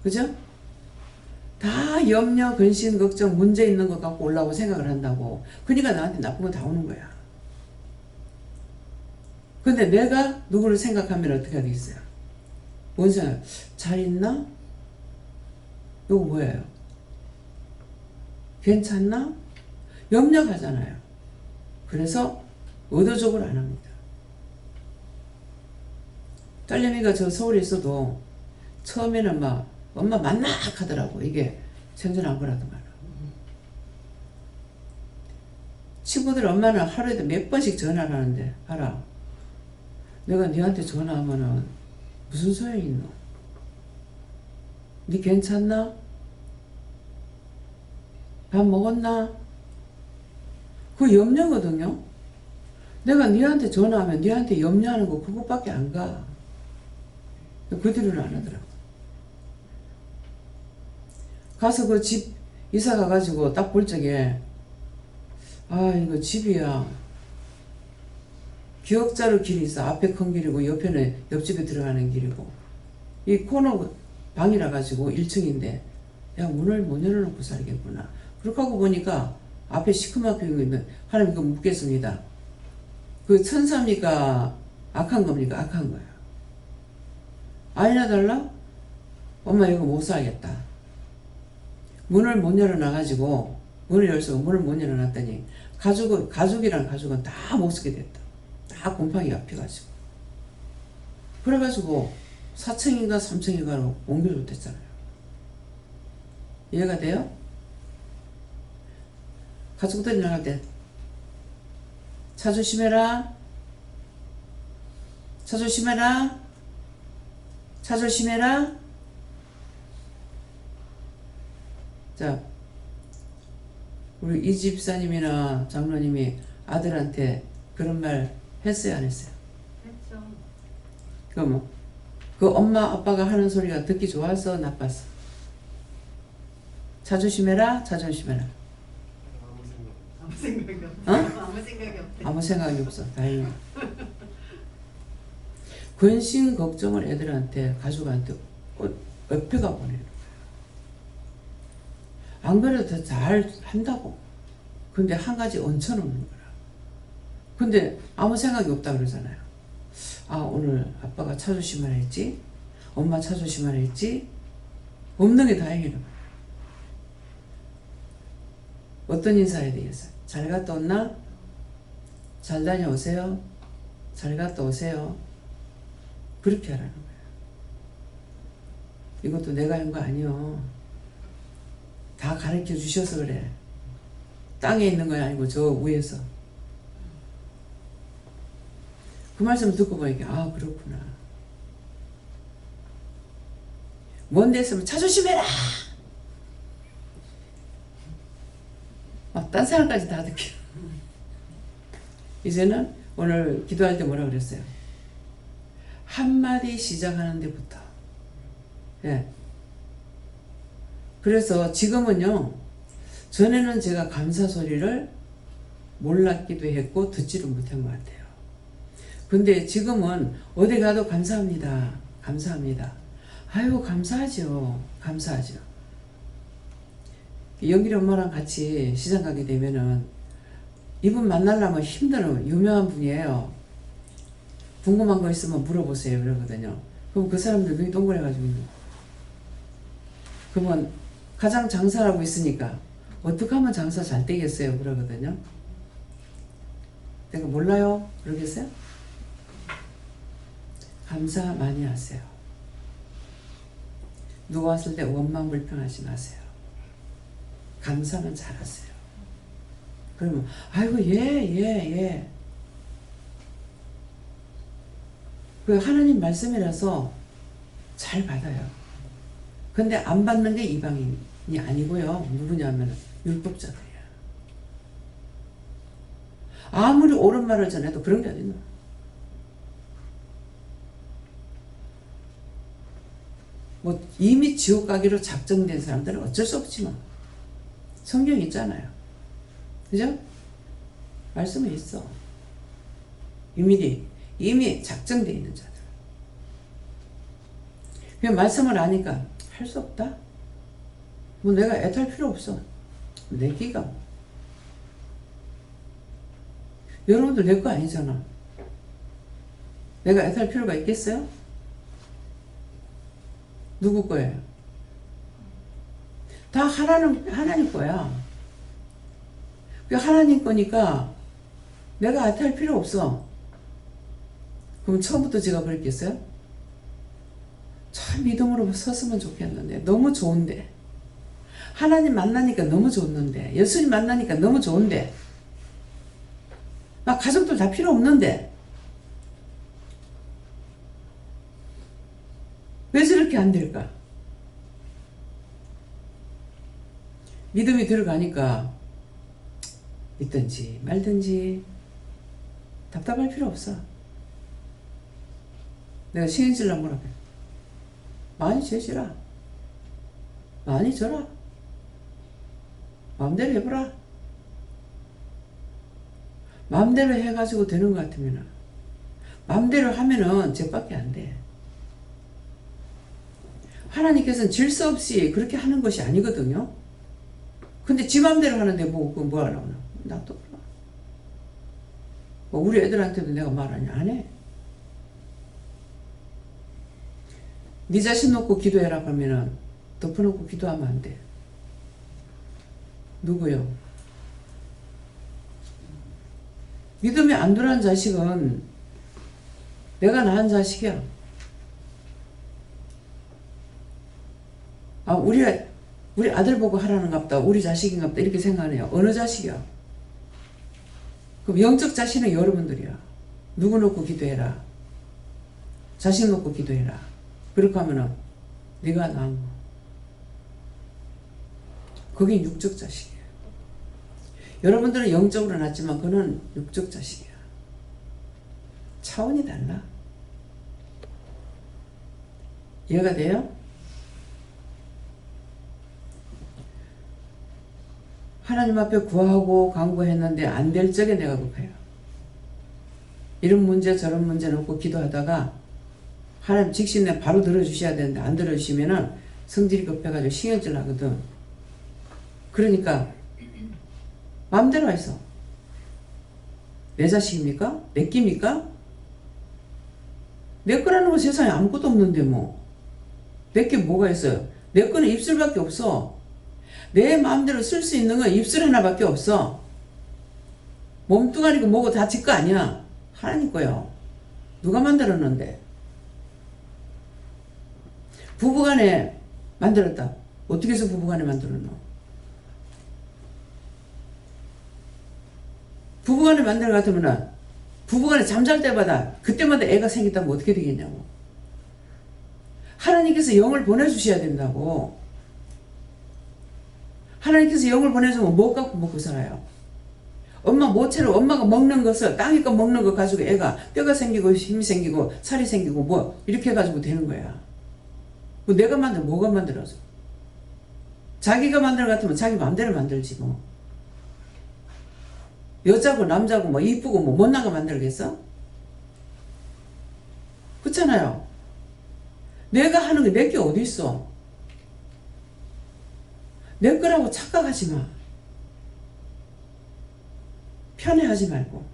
그죠? 다 염려, 근심, 걱정, 문제 있는 것 갖고 올라오고 생각을 한다고. 그러니까 나한테 나쁜 거 다 오는 거야. 근데 내가 누구를 생각하면 어떻게 하겠어요? 뭔 생각? 잘 있나? 이거 뭐예요? 괜찮나? 염려하잖아요. 그래서 의도적으로 안 합니다. 딸내미가 저 서울에 있어도 처음에는 막 엄마 만나 하더라고. 이게 전전 안 거라더만. 친구들 엄마는 하루에도 몇 번씩 전화를 하는데 알아. 내가 니한테 전화하면은 무슨 소용이 있노? 니 괜찮나? 밥 먹었나? 그 염려거든요. 내가 니한테 전화하면 니한테 염려하는 거 그것밖에 안 가. 그 뒤로는 안 하더라고. 가서 그 집 이사 가가지고 딱 볼 적에 아 이거 집이야. 기역자로 길이 있어. 앞에 큰 길이고 옆에는 옆집에 들어가는 길이고 이 코너 방이라 가지고 1층인데 야 문을 못 열어놓고 살겠구나. 그렇게 하고 보니까 앞에 시커멓게 있는 하나님 이거 묻겠습니다. 그 천사입니까? 악한 겁니까? 악한 거야. 아니나 달라? 엄마 이거 못 살겠다. 문을 못 열어놔가지고 문을 열 수가 문을 못 열어놨더니 가족이란 가족은 다 못 쓰게 됐다. 다 곰팡이가 피가지고 그래가지고 4층인가 3층인가로 옮겨줬댔잖아요. 이해가 돼요? 가족들이 나갈 때 차 조심해라. 차 조심해라. 차 조심해라. 자, 우리 이 집사님이나 장로님이 아들한테 그런 말 했어요, 안 했어요? 했죠. 그럼 그 엄마 아빠가 하는 소리가 듣기 좋아서 나빴어? 차 조심해라, 차 조심해라. 아무 생각이 없어. 어? 아무 생각이 없대. 아무 생각이 없어. 다행이야. 근심 걱정을 애들한테 가족한테 엎혀가 보내는 거예요. 안 그래도 더 잘 한다고. 근데 한 가지 얹혀놓는 거라. 근데 아무 생각이 없다 그러잖아요. 아, 오늘 아빠가 차 조심하라 했지? 엄마 차 조심하라 했지? 없는 게 다행이라. 어떤 인사해야 되겠어요? 잘 갔다 왔나? 잘 다녀오세요. 잘 갔다 오세요. 그렇게 하라는 거예요. 이것도 내가 한 거 아니요. 다 가르쳐 주셔서 그래. 땅에 있는 건 아니고 저 위에서. 그 말씀 듣고 보니까 아, 그렇구나. 먼 데 있으면 차 조심해라. 딴 사람까지 다 듣게. 이제는 오늘 기도할 때 뭐라 그랬어요? 한마디 시작하는 데부터. 예. 그래서 지금은요, 전에는 제가 감사 소리를 몰랐기도 했고 듣지를 못한 것 같아요. 근데 지금은 어디 가도 감사합니다. 감사합니다. 아유, 감사하죠. 감사하죠. 영길이 엄마랑 같이 시장 가게 되면은 이분 만나려면 힘들어. 유명한 분이에요. 궁금한 거 있으면 물어보세요. 그러거든요. 그럼 그 사람들 눈이 동그래가지고 있는. 그러면 가장 장사를 하고 있으니까 어떻게 하면 장사 잘 되겠어요? 그러거든요. 내가 몰라요? 그러겠어요? 감사 많이 하세요. 누가 왔을 때 원망 불평하지 마세요. 감사만 잘하세요. 그러면 아이고 예. 그 하나님 말씀이라서 잘 받아요. 근데 안 받는 게 이방인이 아니고요. 누구냐면 율법자들이야. 아무리 옳은 말을 전해도 그런 게 어딨노. 뭐 이미 지옥 가기로 작정된 사람들은 어쩔 수 없지만 성경 있잖아요. 그죠? 말씀은 있어. 이미 작정되어 있는 자들. 그냥 말씀을 아니까 할 수 없다? 뭐 내가 애탈 필요 없어. 내 기가. 여러분들 내 거 아니잖아. 내가 애탈 필요가 있겠어요? 누구 거예요? 다 하나님 거야. 그 하나님 거니까 내가 애탈 필요 없어. 그럼 처음부터 제가 그랬겠어요? 참 믿음으로 섰으면 좋겠는데 너무 좋은데 하나님 만나니까 너무 좋는데 예수님 만나니까 너무 좋은데 막 가족들 다 필요 없는데 왜 저렇게 안 될까? 믿음이 들어가니까 믿든지 말든지 답답할 필요 없어. 내가 신인질라 뭐라 그래? 많이 재지라. 많이 져라. 마음대로 해보라. 마음대로 해가지고 되는 것 같으면 마음대로 하면은 죄밖에 안 돼. 하나님께서는 질서 없이 그렇게 하는 것이 아니거든요. 근데 지 마음대로 하는데 뭐 하려고 놔둬. 뭐 우리 애들한테도 내가 말하냐 안 해. 네 자신 놓고 기도해라 그러면은 덮어놓고 기도하면 안 돼. 누구요? 믿음이 안 들어간 자식은 내가 낳은 자식이야. 아, 우리 아들 보고 하라는갑다. 우리 자식인갑다. 이렇게 생각해요. 어느 자식이야? 그럼 영적 자신은 여러분들이야. 누구 놓고 기도해라. 자식 놓고 기도해라. 그렇게 하면은 네가 낳은 거. 그게 육적 자식이야. 여러분들은 영적으로 낳았지만 그는 육적 자식이야. 차원이 달라. 이해가 돼요? 하나님 앞에 구하고 간구했는데 안 될 적에 내가 급해요. 이런 문제 저런 문제 놓고 기도하다가 하나님 직신에 바로 들어주셔야 되는데 안 들어주시면은 성질이 급해가지고 신경질 나거든. 그러니까 마음대로 해서 내 자식입니까? 내 끼입니까? 내 거라는 거 세상에 아무것도 없는데 뭐. 내 게 뭐가 있어요? 내 거는 입술밖에 없어. 내 마음대로 쓸 수 있는 건 입술 하나밖에 없어. 몸뚱아리고 뭐고 다 지 거 아니야. 하나님 거요. 누가 만들었는데? 부부간에 만들었다. 어떻게 해서 부부간에 만들었노? 부부간에 만들 것 같으면 부부간에 잠잘 때마다 그때마다 애가 생겼다면 어떻게 되겠냐고. 하나님께서 영을 보내주셔야 된다고. 하나님께서 영을 보내주면 뭐 갖고 먹고 살아요? 엄마 모체로 엄마가 먹는 것을 땅이 거 먹는 거 가지고 애가 뼈가 생기고 힘이 생기고 살이 생기고 뭐 이렇게 해가지고 되는 거야. 내가 만들 뭐가 만들어서? 자기가 만들 것 같으면 자기 마음대로 만들지 뭐. 여자고 남자고 뭐 이쁘고 뭐 못나가 만들겠어? 그렇잖아요. 내가 하는 게 내 게 어디 있어? 내 거라고 착각하지 마. 편애하지 말고.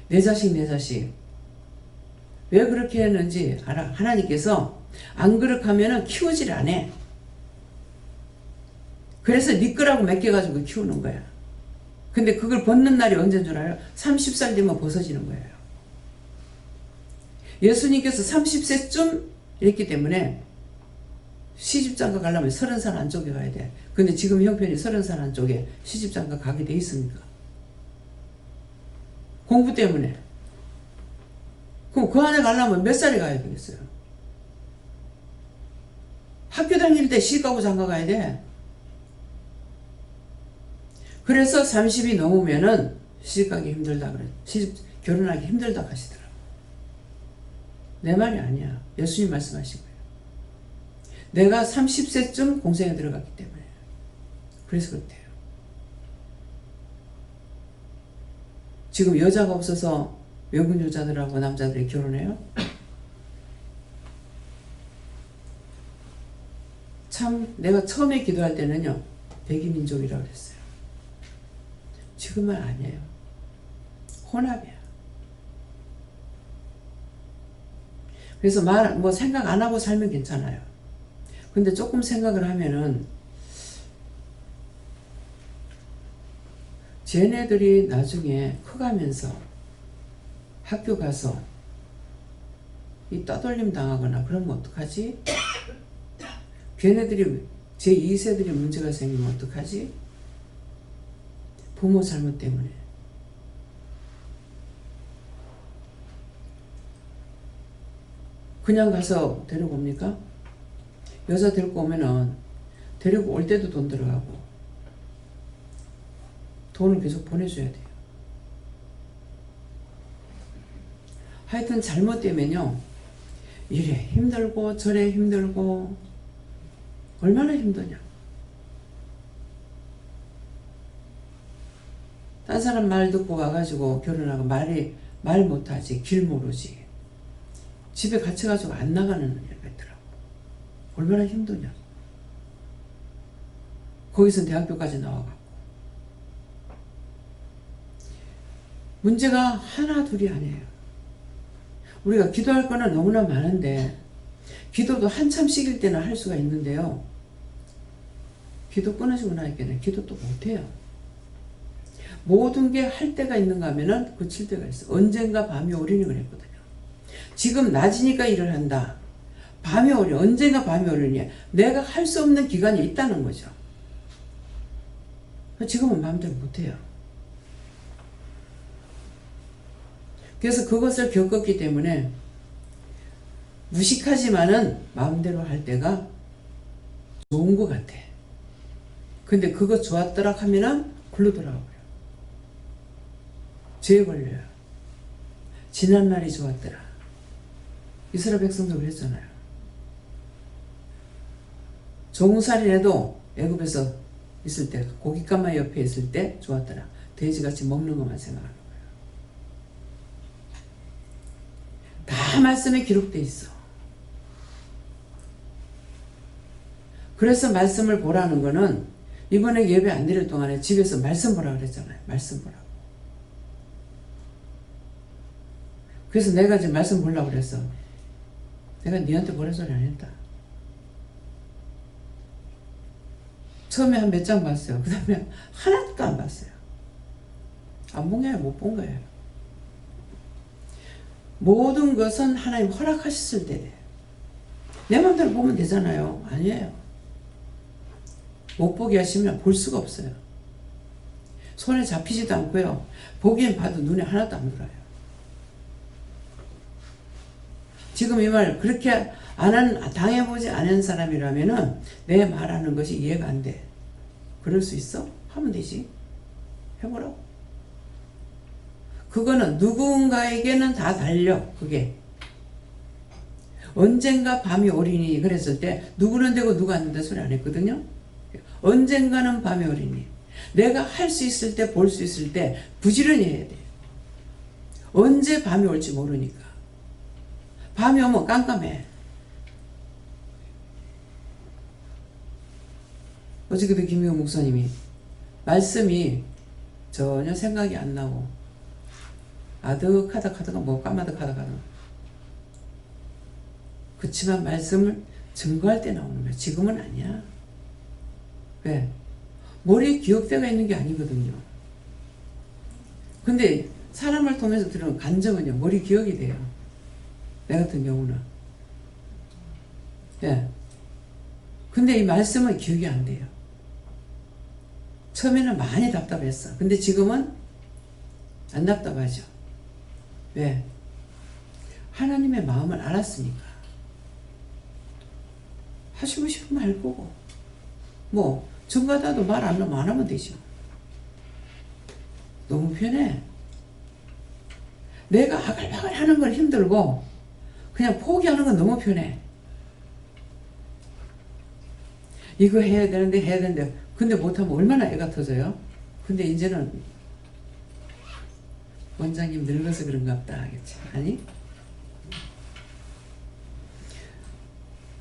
내 자식 내 자식. 왜 그렇게 했는지 알아. 하나님께서 안 그렇게 하면은 키우질 않아. 그래서 네 거라고 맡겨가지고 키우는 거야. 근데 그걸 벗는 날이 언제인 줄 알아요? 30살 되면 벗어지는 거예요. 예수님께서 30세쯤 이랬기 때문에 시집장가 가려면 30살 안쪽에 가야 돼. 근데 지금 형편이 30살 안쪽에 시집장가 가게 돼 있습니까? 공부 때문에. 그럼 그 안에 가려면 몇 살에 가야 되겠어요? 학교 다닐 때 시집가고 장가 가야 돼. 그래서 30이 넘으면은 시집가기 힘들다 그래. 결혼하기 힘들다 하시더라고. 내 말이 아니야. 예수님 말씀하신 거예요. 내가 30세쯤 공생에 들어갔기 때문에. 그래서 그렇대요. 지금 여자가 없어서 외국 여자들하고 남자들이 결혼해요? 참 내가 처음에 기도할 때는요. 백이민족이라고 그랬어요. 지금은 아니에요. 혼합이야. 그래서 뭐 생각 안 하고 살면 괜찮아요. 근데 조금 생각을 하면은 쟤네들이 나중에 커가면서 학교 가서 이 떠돌림 당하거나 그러면 어떡하지? 걔네들이 제2세들이 문제가 생기면 어떡하지? 부모 잘못 때문에. 그냥 가서 데리고 옵니까? 여자 데리고 오면은 데리고 올 때도 돈 들어가고 돈을 계속 보내줘야 돼요. 하여튼 잘못되면요. 이래 힘들고 저래 힘들고 얼마나 힘드냐. 딴 사람 말 듣고 와가지고 결혼하고 말 못하지 길 모르지. 집에 갇혀가지고 안 나가는 애가 있더라고. 얼마나 힘드냐. 거기서 대학교까지 나와갖고. 문제가 하나 둘이 아니에요. 우리가 기도할 거는 너무나 많은데 기도도 한참씩일 때는 할 수가 있는데요. 기도 끊어지고 나니까 기도 또 못해요. 모든 게 할 때가 있는가 하면은 그칠 때가 있어. 언젠가 밤이 오리니 그랬거든요. 지금 낮이니까 일을 한다. 밤이 오리, 언젠가 밤이 오리니 내가 할 수 없는 기간이 있다는 거죠. 지금은 마음대로 못해요. 그래서 그것을 겪었기 때문에 무식하지만은 마음대로 할 때가 좋은 것 같아. 근데 그거 좋았더라 하면은 굴러 돌아가고요. 죄에 걸려요. 지난 날이 좋았더라. 이스라엘 백성도 그랬잖아요. 종살이라도 애굽에서 있을 때 고깃가마 옆에 있을 때 좋았더라. 돼지같이 먹는 것만 생각하는 거예요. 다 말씀에 기록되어 있어. 그래서 말씀을 보라는 거는 이번에 예배 안 드릴 동안에 집에서 말씀 보라 그랬잖아요. 말씀 보라고. 그래서 내가 지금 말씀 보려고 그랬어. 내가 니한테 보라 소리 안 했다. 처음에 한 몇 장 봤어요. 그 다음에 하나도 안 봤어요. 안 본 게 아니라 못 본 거예요. 모든 것은 하나님 허락하셨을 때 돼. 내 마음대로 보면 되잖아요. 아니에요. 못 보게 하시면 볼 수가 없어요. 손에 잡히지도 않고요. 보기엔 봐도 눈에 하나도 안 들어요. 지금 이 말 그렇게 당해보지 않은 사람이라면은 내 말하는 것이 이해가 안 돼. 그럴 수 있어? 하면 되지. 해보라고. 그거는 누군가에게는 다 달려. 그게. 언젠가 밤이 오리니 그랬을 때 누구는 되고 누가 안 된다 소리 안 했거든요. 언젠가는 밤이 오리니. 내가 할 수 있을 때 볼 수 있을 때 부지런히 해야 돼. 언제 밤이 올지 모르니까. 밤이 오면 깜깜해. 어저께도 김희호 목사님이 말씀이 전혀 생각이 안 나고 아득하다 하다가 뭐 까마득하다 하다가 그치만 말씀을 증거할 때 나오는 거야. 지금은 아니야. 왜? 머리에 기억대가 있는 게 아니거든요. 근데 사람을 통해서 들은 간정은요, 머리 기억이 돼요. 내 같은 경우는. 예. 근데 이 말씀은 기억이 안 돼요. 처음에는 많이 답답했어. 근데 지금은 안 답답하죠. 왜? 하나님의 마음을 알았으니까. 하시고 싶으면 할 거고. 뭐, 전가다도 말 안 하면 되죠. 너무 편해. 내가 아글아글 하는 건 힘들고, 그냥 포기하는 건 너무 편해. 이거 해야 되는데, 근데 못하면 얼마나 애가 터져요? 근데 이제는 원장님 늙어서 그런가 보다 하겠지. 아니?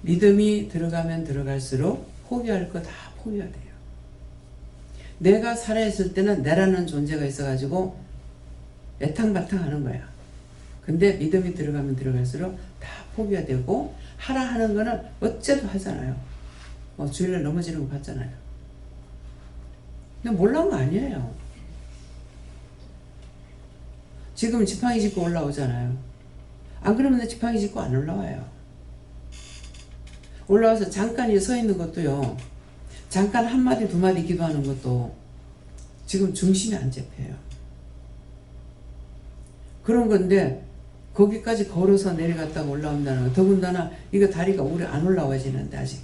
믿음이 들어가면 들어갈수록 포기할 거 다 포기해야 돼요. 내가 살아있을 때는 내라는 존재가 있어가지고 애탕바탕 하는 거야. 근데 믿음이 들어가면 들어갈수록 다 포기해야 되고, 하라 하는 거는 어째도 하잖아요. 뭐 주일날 넘어지는 거 봤잖아요. 근데 몰라온 거 아니에요. 지금 지팡이 짚고 올라오잖아요. 안 그러면 내 지팡이 짚고 안 올라와요. 올라와서 잠깐 서 있는 것도요. 잠깐 한 마디 두 마디 기도하는 것도 지금 중심이 안 잡혀요. 그런 건데 거기까지 걸어서 내려갔다가 올라온다는 거. 더군다나 이거 다리가 오래 안 올라와지는데 아직.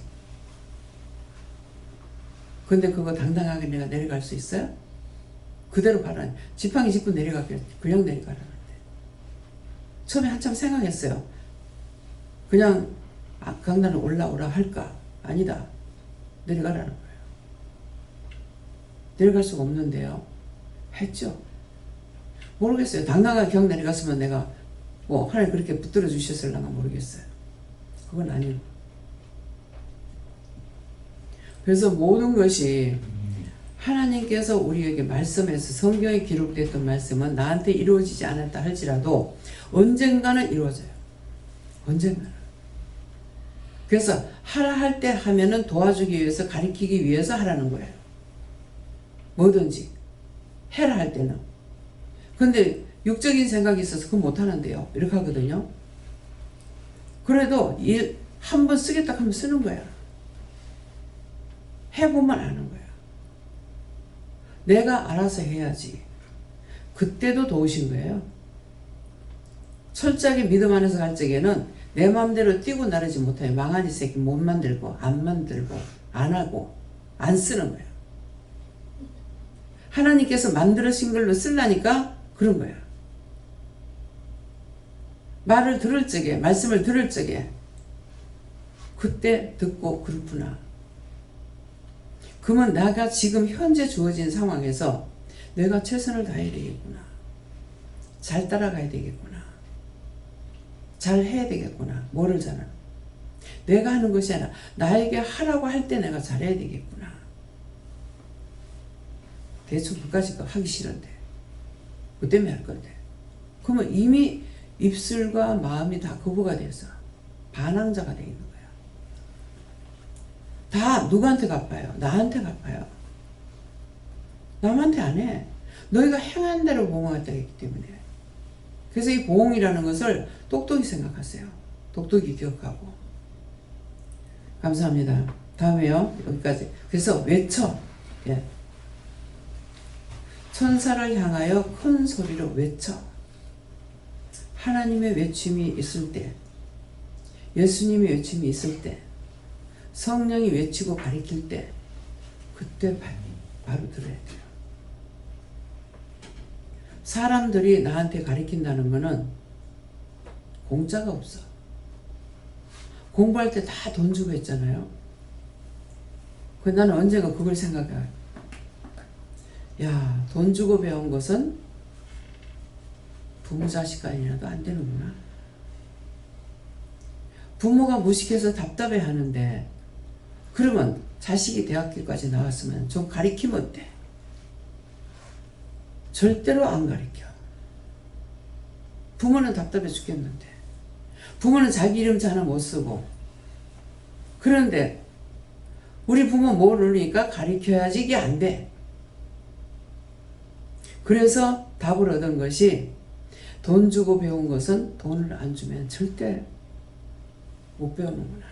근데 그거 당당하게 내가 내려갈 수 있어요? 그대로 가라. 지팡이 짚고 내려갈게. 그냥 내려가라는데. 처음에 한참 생각했어요. 그냥 강단을 올라오라 할까? 아니다. 내려가라는 거예요. 내려갈 수가 없는데요. 했죠. 모르겠어요. 당당하게 그냥 내려갔으면 내가 뭐 하나님 그렇게 붙들어 주셨을랑가 모르겠어요. 그건 아니에요. 그래서 모든 것이 하나님께서 우리에게 말씀해서 성경에 기록됐던 말씀은 나한테 이루어지지 않았다 할지라도 언젠가는 이루어져요. 언젠가는. 그래서 하라 할 때 하면은 도와주기 위해서, 가리키기 위해서 하라는 거예요. 뭐든지 해라 할 때는. 근데 육적인 생각이 있어서 그거 못하는데요. 이렇게 하거든요. 그래도 한 번 쓰겠다 하면 쓰는 거야. 해보면 아는 거야. 내가 알아서 해야지. 그때도 도우신 거예요. 철저하게 믿음 안에서 갈 적에는 내 마음대로 뛰고 나르지 못해요. 망하니 새끼 못 만들고 안 만들고 안 하고 안 쓰는 거예요. 하나님께서 만들으신 걸로 쓰려니까 그런 거야. 말을 들을 적에, 말씀을 들을 적에 그때 듣고 그렇구나. 그러면 내가 지금 현재 주어진 상황에서 내가 최선을 다해야 되겠구나. 잘 따라가야 되겠구나. 잘 해야 되겠구나. 뭐를 잘하나. 내가 하는 것이 아니라 나에게 하라고 할 때 내가 잘해야 되겠구나. 대충 그까짓 거 하기 싫은데 그 때문에 할 건데. 그러면 이미 입술과 마음이 다 거부가 돼서 반항자가 되어 있는 거야. 다 누구한테 갚아요? 나한테 갚아요. 남한테 안 해. 너희가 행한 대로 보응하겠다 했기 때문에. 그래서 이 보응이라는 것을 똑똑히 생각하세요. 똑똑히 기억하고. 감사합니다. 다음에요. 여기까지. 그래서 외쳐. 예. 천사를 향하여 큰 소리로 외쳐. 하나님의 외침이 있을 때, 예수님의 외침이 있을 때, 성령이 외치고 가리킬 때, 그때 바로 들어야 돼요. 사람들이 나한테 가리킨다는 거는 공짜가 없어. 공부할 때 다 돈 주고 했잖아요. 그 나는 언젠가 그걸 생각해요. 야, 돈 주고 배운 것은 부모 자식 간이라도 안 되는구나. 부모가 무식해서 답답해 하는데, 그러면 자식이 대학교까지 나왔으면 좀 가리키면 어때? 절대로 안 가리켜. 부모는 답답해 죽겠는데. 부모는 자기 이름 잘 하나 못 쓰고. 그런데 우리 부모 모르니까 가리켜야지 이게 안 돼. 그래서 답을 얻은 것이 돈 주고 배운 것은 돈을 안 주면 절대 못 배우는구나.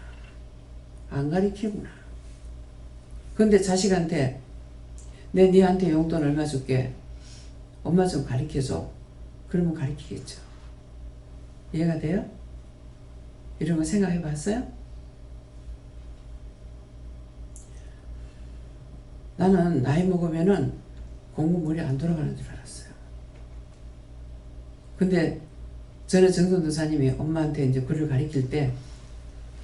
안 가리키구나. 근데 자식한테 니한테 용돈 얼마 줄게. 엄마 좀 가르쳐줘. 그러면 가르치겠죠. 이해가 돼요? 이런 거 생각해 봤어요? 나는 나이 먹으면은 공부 머리 안 돌아가는 줄 알았어요. 근데 저는 정선도사님이 엄마한테 이제 글을 가르칠 때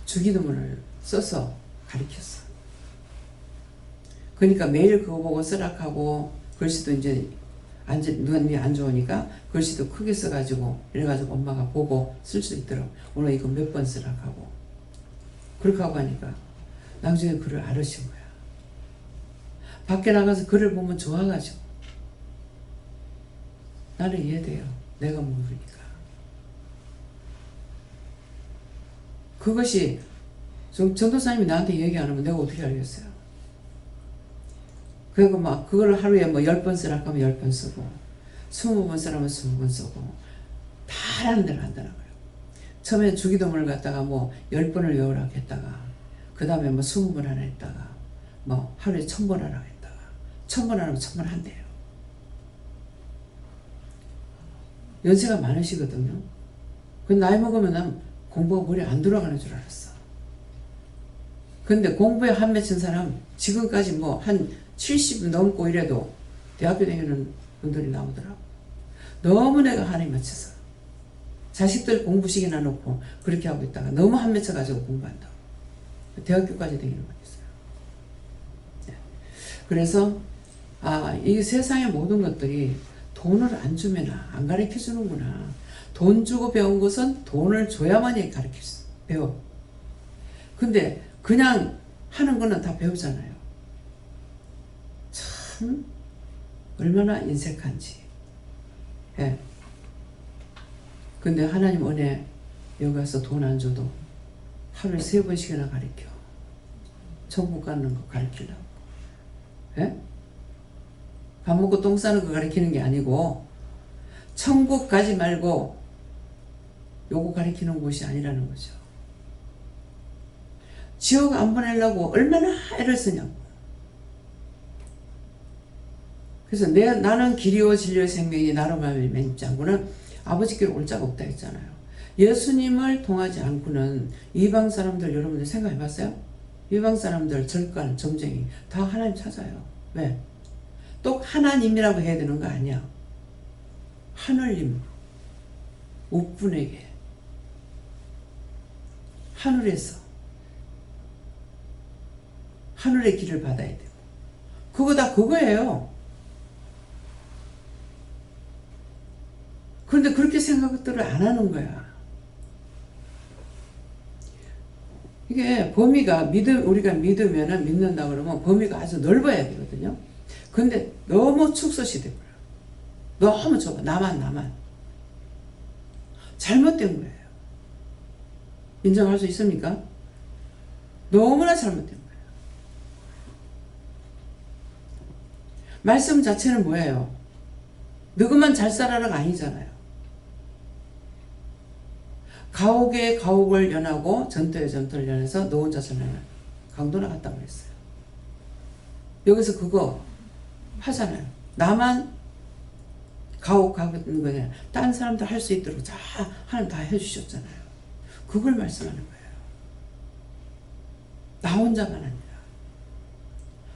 주기도문을 써서 가르쳤어. 그러니까 매일 그거 보고 쓰락하고 글씨도 이제 눈이 안 좋으니까 글씨도 크게 써가지고 이래가지고 엄마가 보고 쓸 수 있도록 오늘 이거 몇 번 쓰락하고 그렇게 하고 하니까 나중에 글을 알으신 거야. 밖에 나가서 글을 보면 좋아가지고 나는 이해돼요. 내가 모르니까. 그것이 전도사님이 나한테 얘기 안 하면 내가 어떻게 알겠어요? 그리고 막 그걸 하루에 뭐 10번 쓰라 하면 10번 쓰고 20번 쓰라면 20번 쓰고 다 하라는 대로 한다는 거예요. 처음에 주기도문을 갖다가 뭐 10번을 외우라고 했다가 그 다음에 뭐 20번 하나 했다가 뭐 하루에 1000번 하라고 했다가 1000번 하면 1000번 한대요. 연세가 많으시거든요. 그 나이 먹으면 난 공부가 머리 안 돌아가는 줄 알았어. 근데 공부에 한 맺힌 사람 지금까지 뭐 한 70 넘고 이래도 대학교 다니는 분들이 나오더라고. 너무 내가 한에 맞춰서 자식들 공부시키나 놓고 그렇게 하고 있다가 너무 한 맺혀가지고 공부한다고. 대학교까지 다니는 거 있어요. 그래서 이 세상의 모든 것들이 돈을 안 주면 안 가르쳐 주는구나. 돈 주고 배운 것은 돈을 줘야만이 배워. 근데 그냥 하는 거는 다 배우잖아요. 참 얼마나 인색한지. 예. 근데 하나님 은혜 여기 가서 돈 안 줘도 하루에 3번씩이나 가르쳐. 천국 가는 거 가르치려고. 예? 밥 먹고 똥 싸는 거 가르치는 게 아니고 천국 가지 말고 요거 가르치는 곳이 아니라는 거죠. 지옥 안 보내려고 얼마나 애를 쓰냐고. 그래서 나는 길이요 진리요 생명이 나로 말미암아 믿지 않고는 아버지께로 올 자가 없다 했잖아요. 예수님을 통하지 않고는 이방 사람들 여러분들 생각해 봤어요? 이방 사람들 절간, 점쟁이 다 하나님 찾아요. 왜? 또 하나님이라고 해야 되는 거 아니야. 하늘님, 우분에게 하늘에서 하늘의 길을 받아야 되고 그거 다 그거예요. 그런데 그렇게 생각들을 안 하는 거야. 이게 범위가 우리가 믿으면은 믿는다 그러면 범위가 아주 넓어야 되거든요. 근데 너무 축소시 돼버려. 너무 좁아. 나만. 잘못된 거예요. 인정할 수 있습니까? 너무나 잘못된 거예요. 말씀 자체는 뭐예요? 너그만 잘 살아라가 아니잖아요. 가옥에 가옥을 연하고 전투에 전투를 연해서 너 혼자 전하는 강도나 같다고 그랬어요. 여기서 그거 하잖아요. 나만 가옥하는 거냐. 다른 사람도 할 수 있도록 하나님 다 해주셨잖아요. 그걸 말씀하는 거예요. 나 혼자가 아니라.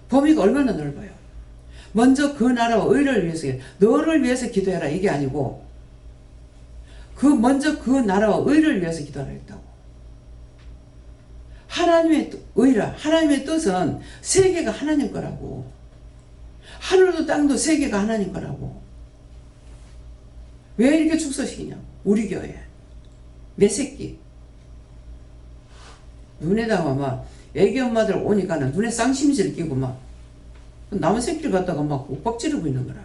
범위가 얼마나 넓어요. 먼저 그 나라와 의를 위해서 너를 위해서 기도해라 이게 아니고 먼저 그 나라와 의를 위해서 기도하라 했다고. 하나님의 의라 하나님의 뜻은 세계가 하나님 거라고. 하늘도 땅도 세계가 하나님 거라고. 왜 이렇게 축소시키냐. 우리 교회 내 새끼 눈에다가 막 애기 엄마들 오니까는 눈에 쌍심지를 끼고 막 남의 새끼를 갖다가 막 윽박 지르고 있는 거라.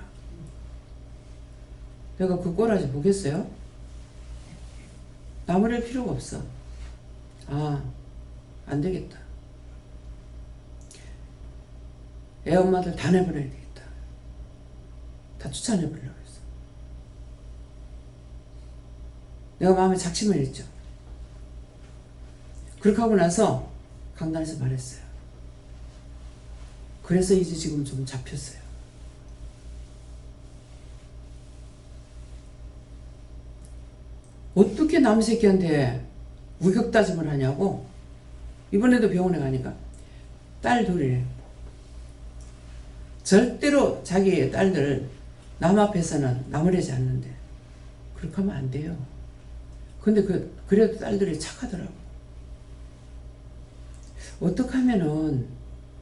내가 그 꼬라지 보겠어요? 나무랄 필요가 없어. 안 되겠다. 애 엄마들 다 내보내야 되겠다. 다 쫓아내보려고 했어. 내가 마음에 작심을 했죠. 그렇게 하고 나서 강단에서 말했어요. 그래서 이제 지금 좀 잡혔어요. 어떻게 남의 새끼한테 우격다짐을 하냐고. 이번에도 병원에 가니까 딸 둘이래. 절대로 자기 딸들 남 앞에서는 나무래지 않는데 그렇게 하면 안 돼요. 근데 그래도 딸들이 착하더라고. 어떻게 하면은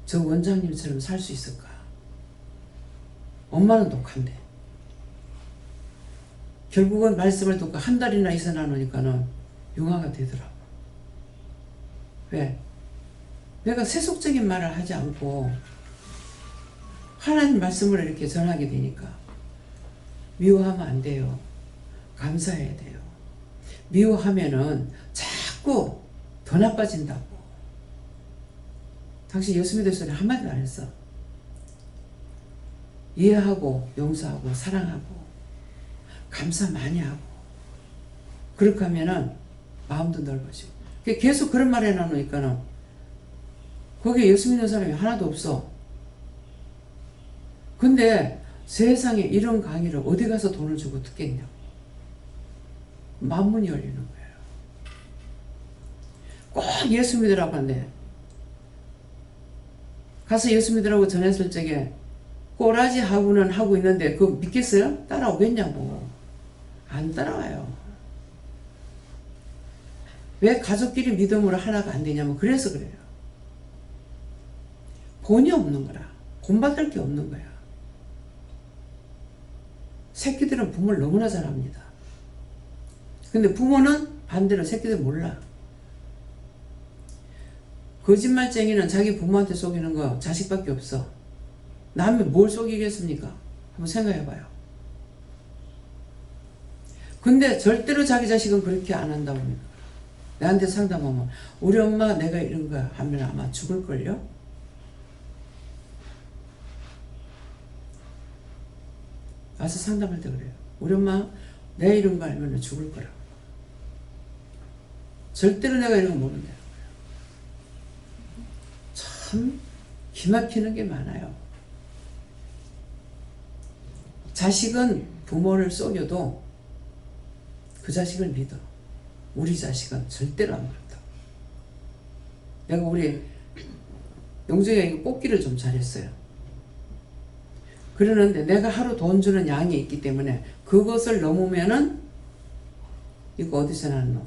저 원장님처럼 살 수 있을까? 엄마는 독한데. 결국은 말씀을 듣고 한 달이나 있어 나누니까는 융화가 되더라고. 왜? 내가 세속적인 말을 하지 않고 하나님 말씀을 이렇게 전하게 되니까 미워하면 안 돼요. 감사해야 돼요. 미워하면은 자꾸 더 나빠진다고. 당신 예수 믿을 소리 한마디도 안 했어. 이해하고 용서하고 사랑하고 감사 많이 하고 그렇게 하면은 마음도 넓어지고. 계속 그런 말 해놔놓으니까는 거기에 예수 믿는 사람이 하나도 없어. 근데 세상에 이런 강의를 어디 가서 돈을 주고 듣겠냐고. 만문이 열리는 거예요. 꼭 예수 믿으라고 하는데 가서 예수 믿으라고 전했을 적에 꼬라지 하고는 하고 있는데 그거 믿겠어요? 따라오겠냐고. 안 따라와요. 왜 가족끼리 믿음으로 하나가 안 되냐면 그래서 그래요. 본이 없는 거라. 본받을 게 없는 거야. 새끼들은 부모를 너무나 잘합니다. 근데 부모는 반대로 새끼들 몰라. 거짓말쟁이는 자기 부모한테 속이는 거 자식밖에 없어. 남이 뭘 속이겠습니까? 한번 생각해봐요. 근데 절대로 자기 자식은 그렇게 안 한다고 합니다. 내한테 상담하면 우리 엄마 내가 이런 거 하면 아마 죽을걸요? 와서 상담할 때 그래요. 우리 엄마 내가 이런 거 알면 죽을 거라고. 절대로 내가 이런 거 모른다. 참 기막히는 게 많아요. 자식은 부모를 속여도 그 자식을 믿어. 우리 자식은 절대로 안 그렇다. 내가 우리 영정이가 이거 뽑기를 좀 잘했어요. 그러는데 내가 하루 돈 주는 양이 있기 때문에 그것을 넘으면은 이거 어디서 났노?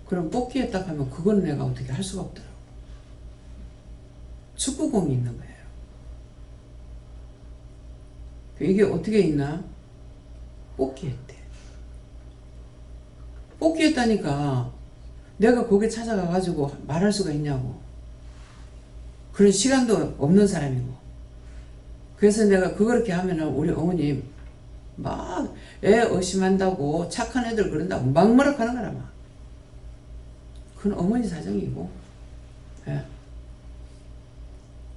그럼 뽑기에 딱 하면 그건 내가 어떻게 할 수가 없더라고. 축구공이 있는 거예요. 이게 어떻게 있나? 뽑기 했대. 뽑기였다니까. 내가 거기 찾아가가지고 말할 수가 있냐고. 그런 시간도 없는 사람이고. 그래서 내가 그렇게 하면은 우리 어머님 막 애 의심한다고 착한 애들 그런다고 막 뭐라 하는 거라 막. 그건 어머니 사정이고. 예.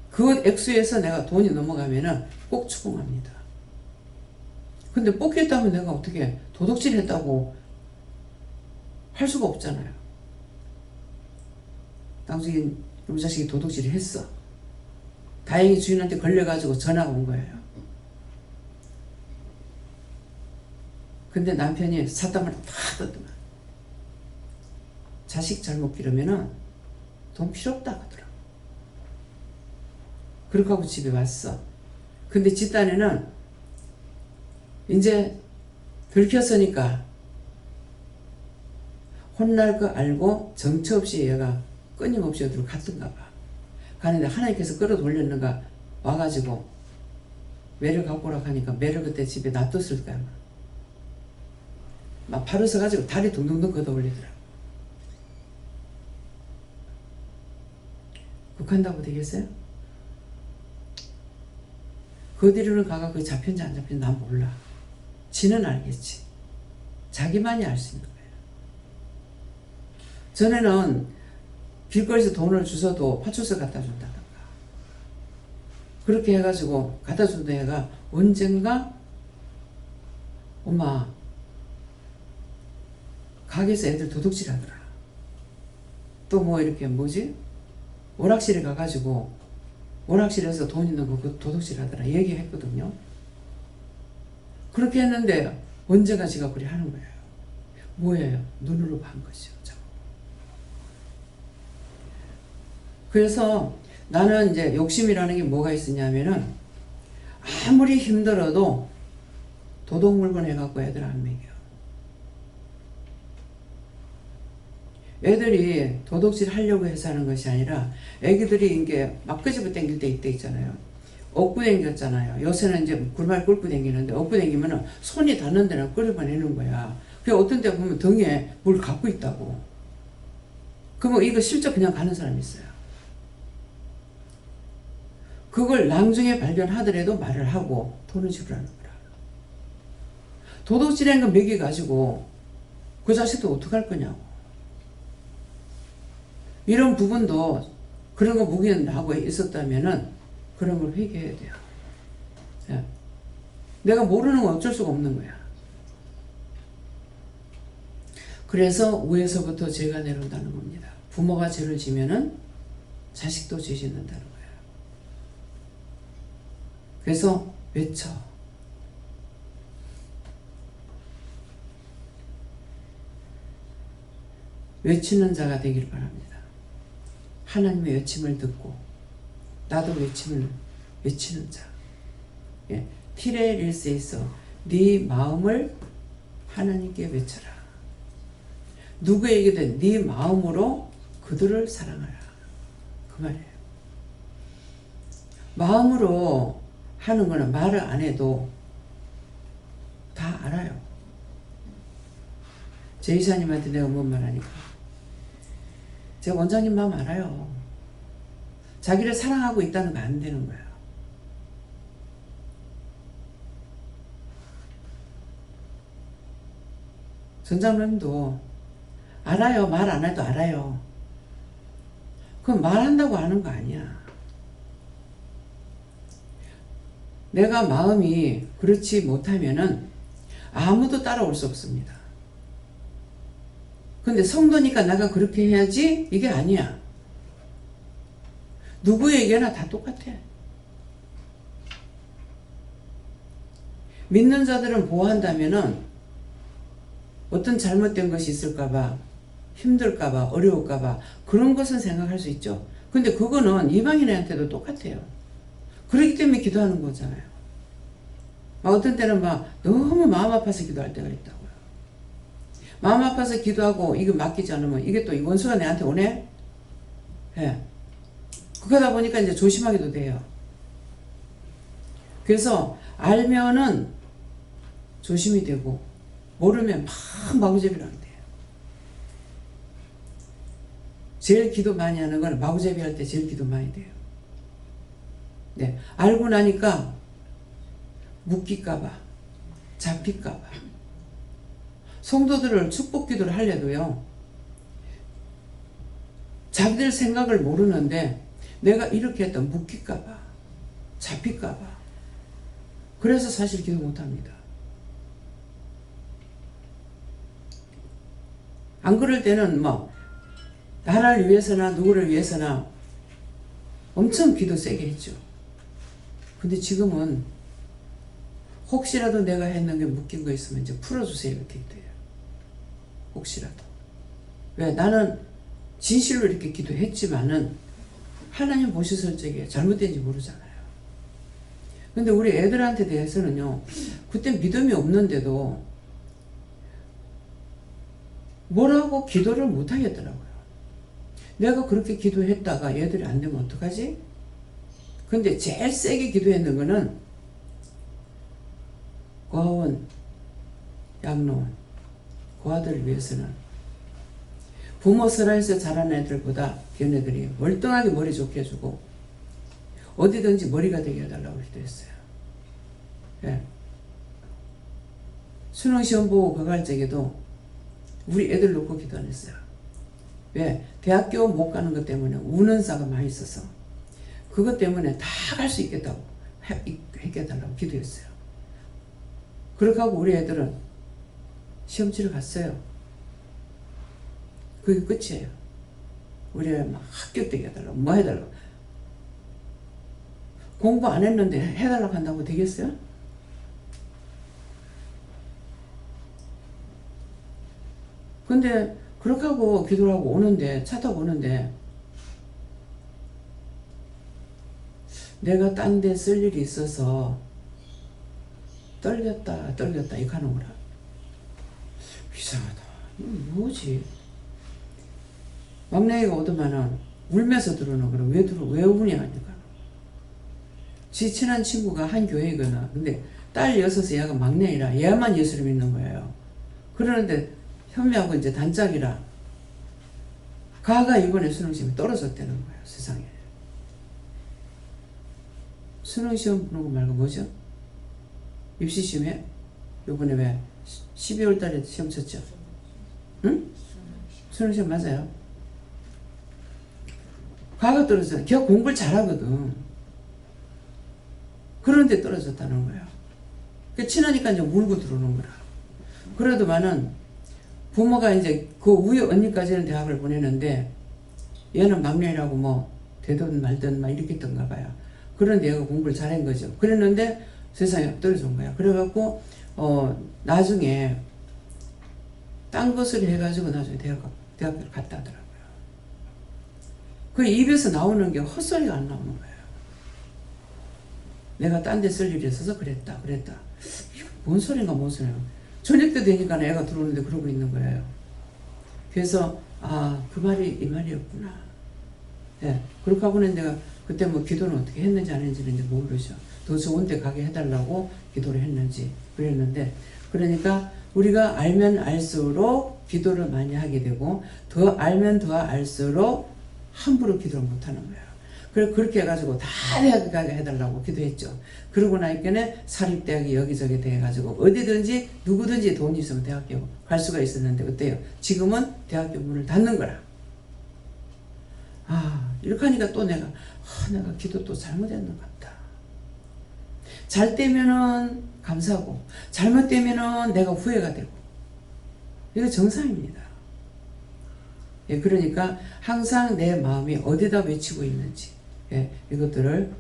그 액수에서 내가 돈이 넘어가면은 꼭 추궁합니다. 근데 뽑겠다면 내가 어떻게 도둑질 했다고 할 수가 없잖아요. 나중에 우리 자식이 도둑질을 했어. 다행히 주인한테 걸려가지고 전화가 온 거예요. 근데 남편이 사담을 다 떴더만. 자식 잘못 기르면은 돈 필요 없다 하더라고. 그렇게 하고 집에 왔어. 근데 집단에는 이제 들켰으니까 혼날 거 알고 정처 없이 얘가 끊임없이 어디로 갔던가 봐. 가는데 하나님께서 끌어돌렸는가 와가지고 매를 갖고 오라고 하니까 매를 그때 집에 놔뒀을 거야. 막 바로 서가지고 다리 둥둥둥 걷어 올리더라고. 극한다고 되겠어요? 그 뒤로는 가가 그 잡혔는지 안 잡혔는지 난 몰라. 지는 알겠지. 자기만이 알 수 있는 거예요. 전에는 길거리에서 돈을 주셔도 파출소 갖다 준다던가. 그렇게 해가지고 갖다 준다 애가 언젠가 엄마 가게에서 애들 도둑질 하더라. 또 뭐 이렇게 뭐지? 오락실에 가가지고 오락실에서 돈 있는 거 그 도둑질 하더라. 얘기했거든요. 그렇게 했는데 언제가 지가 그리 하는 거예요. 뭐예요? 눈으로 본 것이죠. 그래서 나는 이제 욕심이라는 게 뭐가 있었냐면은 아무리 힘들어도 도둑 물건 해갖고 애들 안 먹여. 애들이 도둑질 하려고 해서 하는 것이 아니라 애기들이 이게 막 끄집어 당길 때 이때 있잖아요. 업고 당겼잖아요. 요새는 이제 굴말 끌고 당기는데 업고 당기면은 손이 닿는 데는 끌어내는 거야. 그 어떤 때 보면 등에 뭘 갖고 있다고. 그러면 이거 실제 그냥 가는 사람이 있어요. 그걸 나중에 발견하더라도 말을 하고 돈을 지불하는 거라. 도둑질한 거 먹여가지고 그 자식도 어떡할 거냐고. 이런 부분도 그런 거 묵인하고 있었다면은 그런 걸 회개해야 돼요. 예. 내가 모르는 건 어쩔 수가 없는 거야. 그래서 위에서부터 죄가 내려온다는 겁니다. 부모가 죄를 지면은 자식도 죄 짓는다는 거예요. 그래서 외쳐. 외치는 자가 되기를 바랍니다. 하나님의 외침을 듣고 나도 외치는 자. 예. 티레릴스에서 네 마음을 하나님께 외쳐라. 누구에게든 네 마음으로 그들을 사랑하라. 그 말이에요. 마음으로 하는 거는 말을 안 해도 다 알아요. 제 이사님한테 내가 뭔 말하니까 제 원장님 마음 알아요. 자기를 사랑하고 있다는 거 안 되는 거야. 전장님도 알아요. 말 안 해도 알아요. 그럼 말한다고 아는 거 아니야. 내가 마음이 그렇지 못하면은 아무도 따라올 수 없습니다. 근데 성도니까 내가 그렇게 해야지? 이게 아니야. 누구에게나 다 똑같아. 믿는 자들은 보호한다면은 어떤 잘못된 것이 있을까봐, 힘들까봐, 어려울까봐 그런 것은 생각할 수 있죠. 근데 그거는 이방인한테도 똑같아요. 그렇기 때문에 기도하는 거잖아요. 막 어떤 때는 막 너무 마음 아파서 기도할 때가 있다고요. 마음 아파서 기도하고 이거 맡기지 않으면 이게 또 원수가 내한테 오네? 예. 그러다 보니까 이제 조심하게도 돼요. 그래서 알면은 조심이 되고 모르면 막 마구잡이를 하면 돼요. 제일 기도 많이 하는 건 마구잡이 할 때 제일 기도 많이 돼요. 네, 알고 나니까 묶일까봐, 잡힐까봐. 성도들을 축복 기도를 하려도요, 자기들 생각을 모르는데 내가 이렇게 했다 묶일까봐, 잡힐까봐. 그래서 사실 기도 못합니다. 안 그럴 때는 뭐 나라를 위해서나 누구를 위해서나 엄청 기도 세게 했죠. 근데 지금은 혹시라도 내가 했는 게 묶인 거 있으면 이제 풀어주세요 이렇게 돼요. 혹시라도. 왜? 나는 진실로 이렇게 기도했지만은 하나님 보셨을 적에 잘못된지 모르잖아요. 근데 우리 애들한테 대해서는요, 그때 믿음이 없는데도 뭐라고 기도를 못 하겠더라고요. 내가 그렇게 기도했다가 얘들이 안 되면 어떡하지? 근데 제일 세게 기도했는 거는 고아원, 양로원, 고아들을 위해서는 부모 설화에서 자란 애들보다 걔네들이 월등하게 머리 좋게 해주고 어디든지 머리가 되게 해달라고 기도했어요. 예. 수능시험 보고 그거 할 적에도 우리 애들 놓고 기도 안 했어요. 왜? 대학교 못 가는 것 때문에 우는 사가 많이 있어서 그것 때문에 다 갈 수 있겠다고 해달라고 기도했어요. 그렇게 하고 우리 애들은 시험 치러 갔어요. 그게 끝이에요. 우리 애 막 합격되게 해달라고 뭐 해달라고. 공부 안 했는데 해달라고 한다고 되겠어요? 근데 그렇게 하고 기도를 하고 오는데 차 타고 오는데 내가 딴 데 쓸 일이 있어서 떨겼다 이렇게 하는 거라. 이상하다. 이거 뭐지? 막내가 오더만은 울면서 들어오는 거라. 왜 우냐 하니까. 지 친한 친구가 한 교회거든. 근데 딸 6에 얘가 막내이라 얘만 예수를 믿는 거예요. 그러는데 현미하고 이제 단짝이라 가가 이번에 수능시험에 떨어졌다는 거예요. 세상에. 수능시험 보는 거 말고 뭐죠? 입시시험에 요번에 왜 12월 달에 시험 쳤죠? 응? 수능시험 맞아요. 가가 떨어졌어요. 걔가 공부를 잘하거든. 그런데 떨어졌다는 거예요. 친하니까 이제 울고 들어오는 거라. 그래도만은 부모가 이제 그 위에 언니까지는 대학을 보내는데 얘는 막내라고 뭐 되든 말든 막 이렇게 했던가 봐요. 그런데 얘가 공부를 잘한 거죠. 그랬는데 세상에 떨어진 거야. 그래갖고 나중에 딴 것을 해가지고 나중에 대학을 갔다 하더라고요. 그 입에서 나오는 게 헛소리가 안 나오는 거예요. 내가 딴 데 쓸 일이 있어서 그랬다. 뭔 소린가 뭔 소리야. 저녁 때 되니까 애가 들어오는데 그러고 있는 거예요. 그래서 그 말이 이 말이었구나. 예, 그렇게 하고는 내가 그때 뭐 기도는 어떻게 했는지 안 했는지는 이제 모르죠. 더 좋은 데 가게 해달라고 기도를 했는지 그랬는데, 그러니까 우리가 알면 알수록 기도를 많이 하게 되고 더 알면 더 알수록 함부로 기도를 못하는 거예요. 그래서 그렇게 해가지고 다 대학 가게 해달라고 기도했죠. 그러고 나니까는 사립대학이 여기저기 돼가지고 어디든지 누구든지 돈이 있으면 대학교 갈 수가 있었는데 어때요? 지금은 대학교 문을 닫는 거라. 이렇게 하니까 또 내가 기도 또 잘못했는 것 같다. 잘 되면은 감사하고 잘못되면은 내가 후회가 되고, 이거 정상입니다. 예, 그러니까 항상 내 마음이 어디다 외치고 있는지, 예, 이것들을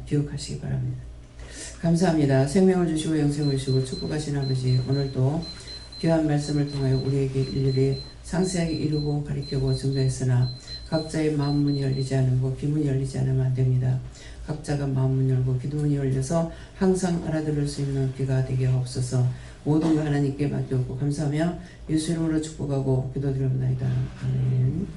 기억하시기 바랍니다. 감사합니다. 생명을 주시고 영생을 주시고 축복하신 아버지, 오늘도 귀한 말씀을 통하여 우리에게 일일이 상세하게 이루고 가르치고 증거했으나 각자의 마음문이 열리지 않고 귀문이 열리지 않으면 안 됩니다. 각자가 마음문 열고 기도문이 열려서 항상 알아들을 수 있는 귀가 되게 하옵소서. 모든 거 하나님께 맡겼고 감사하며 예수 이름으로 축복하고 기도드립니다. 아멘.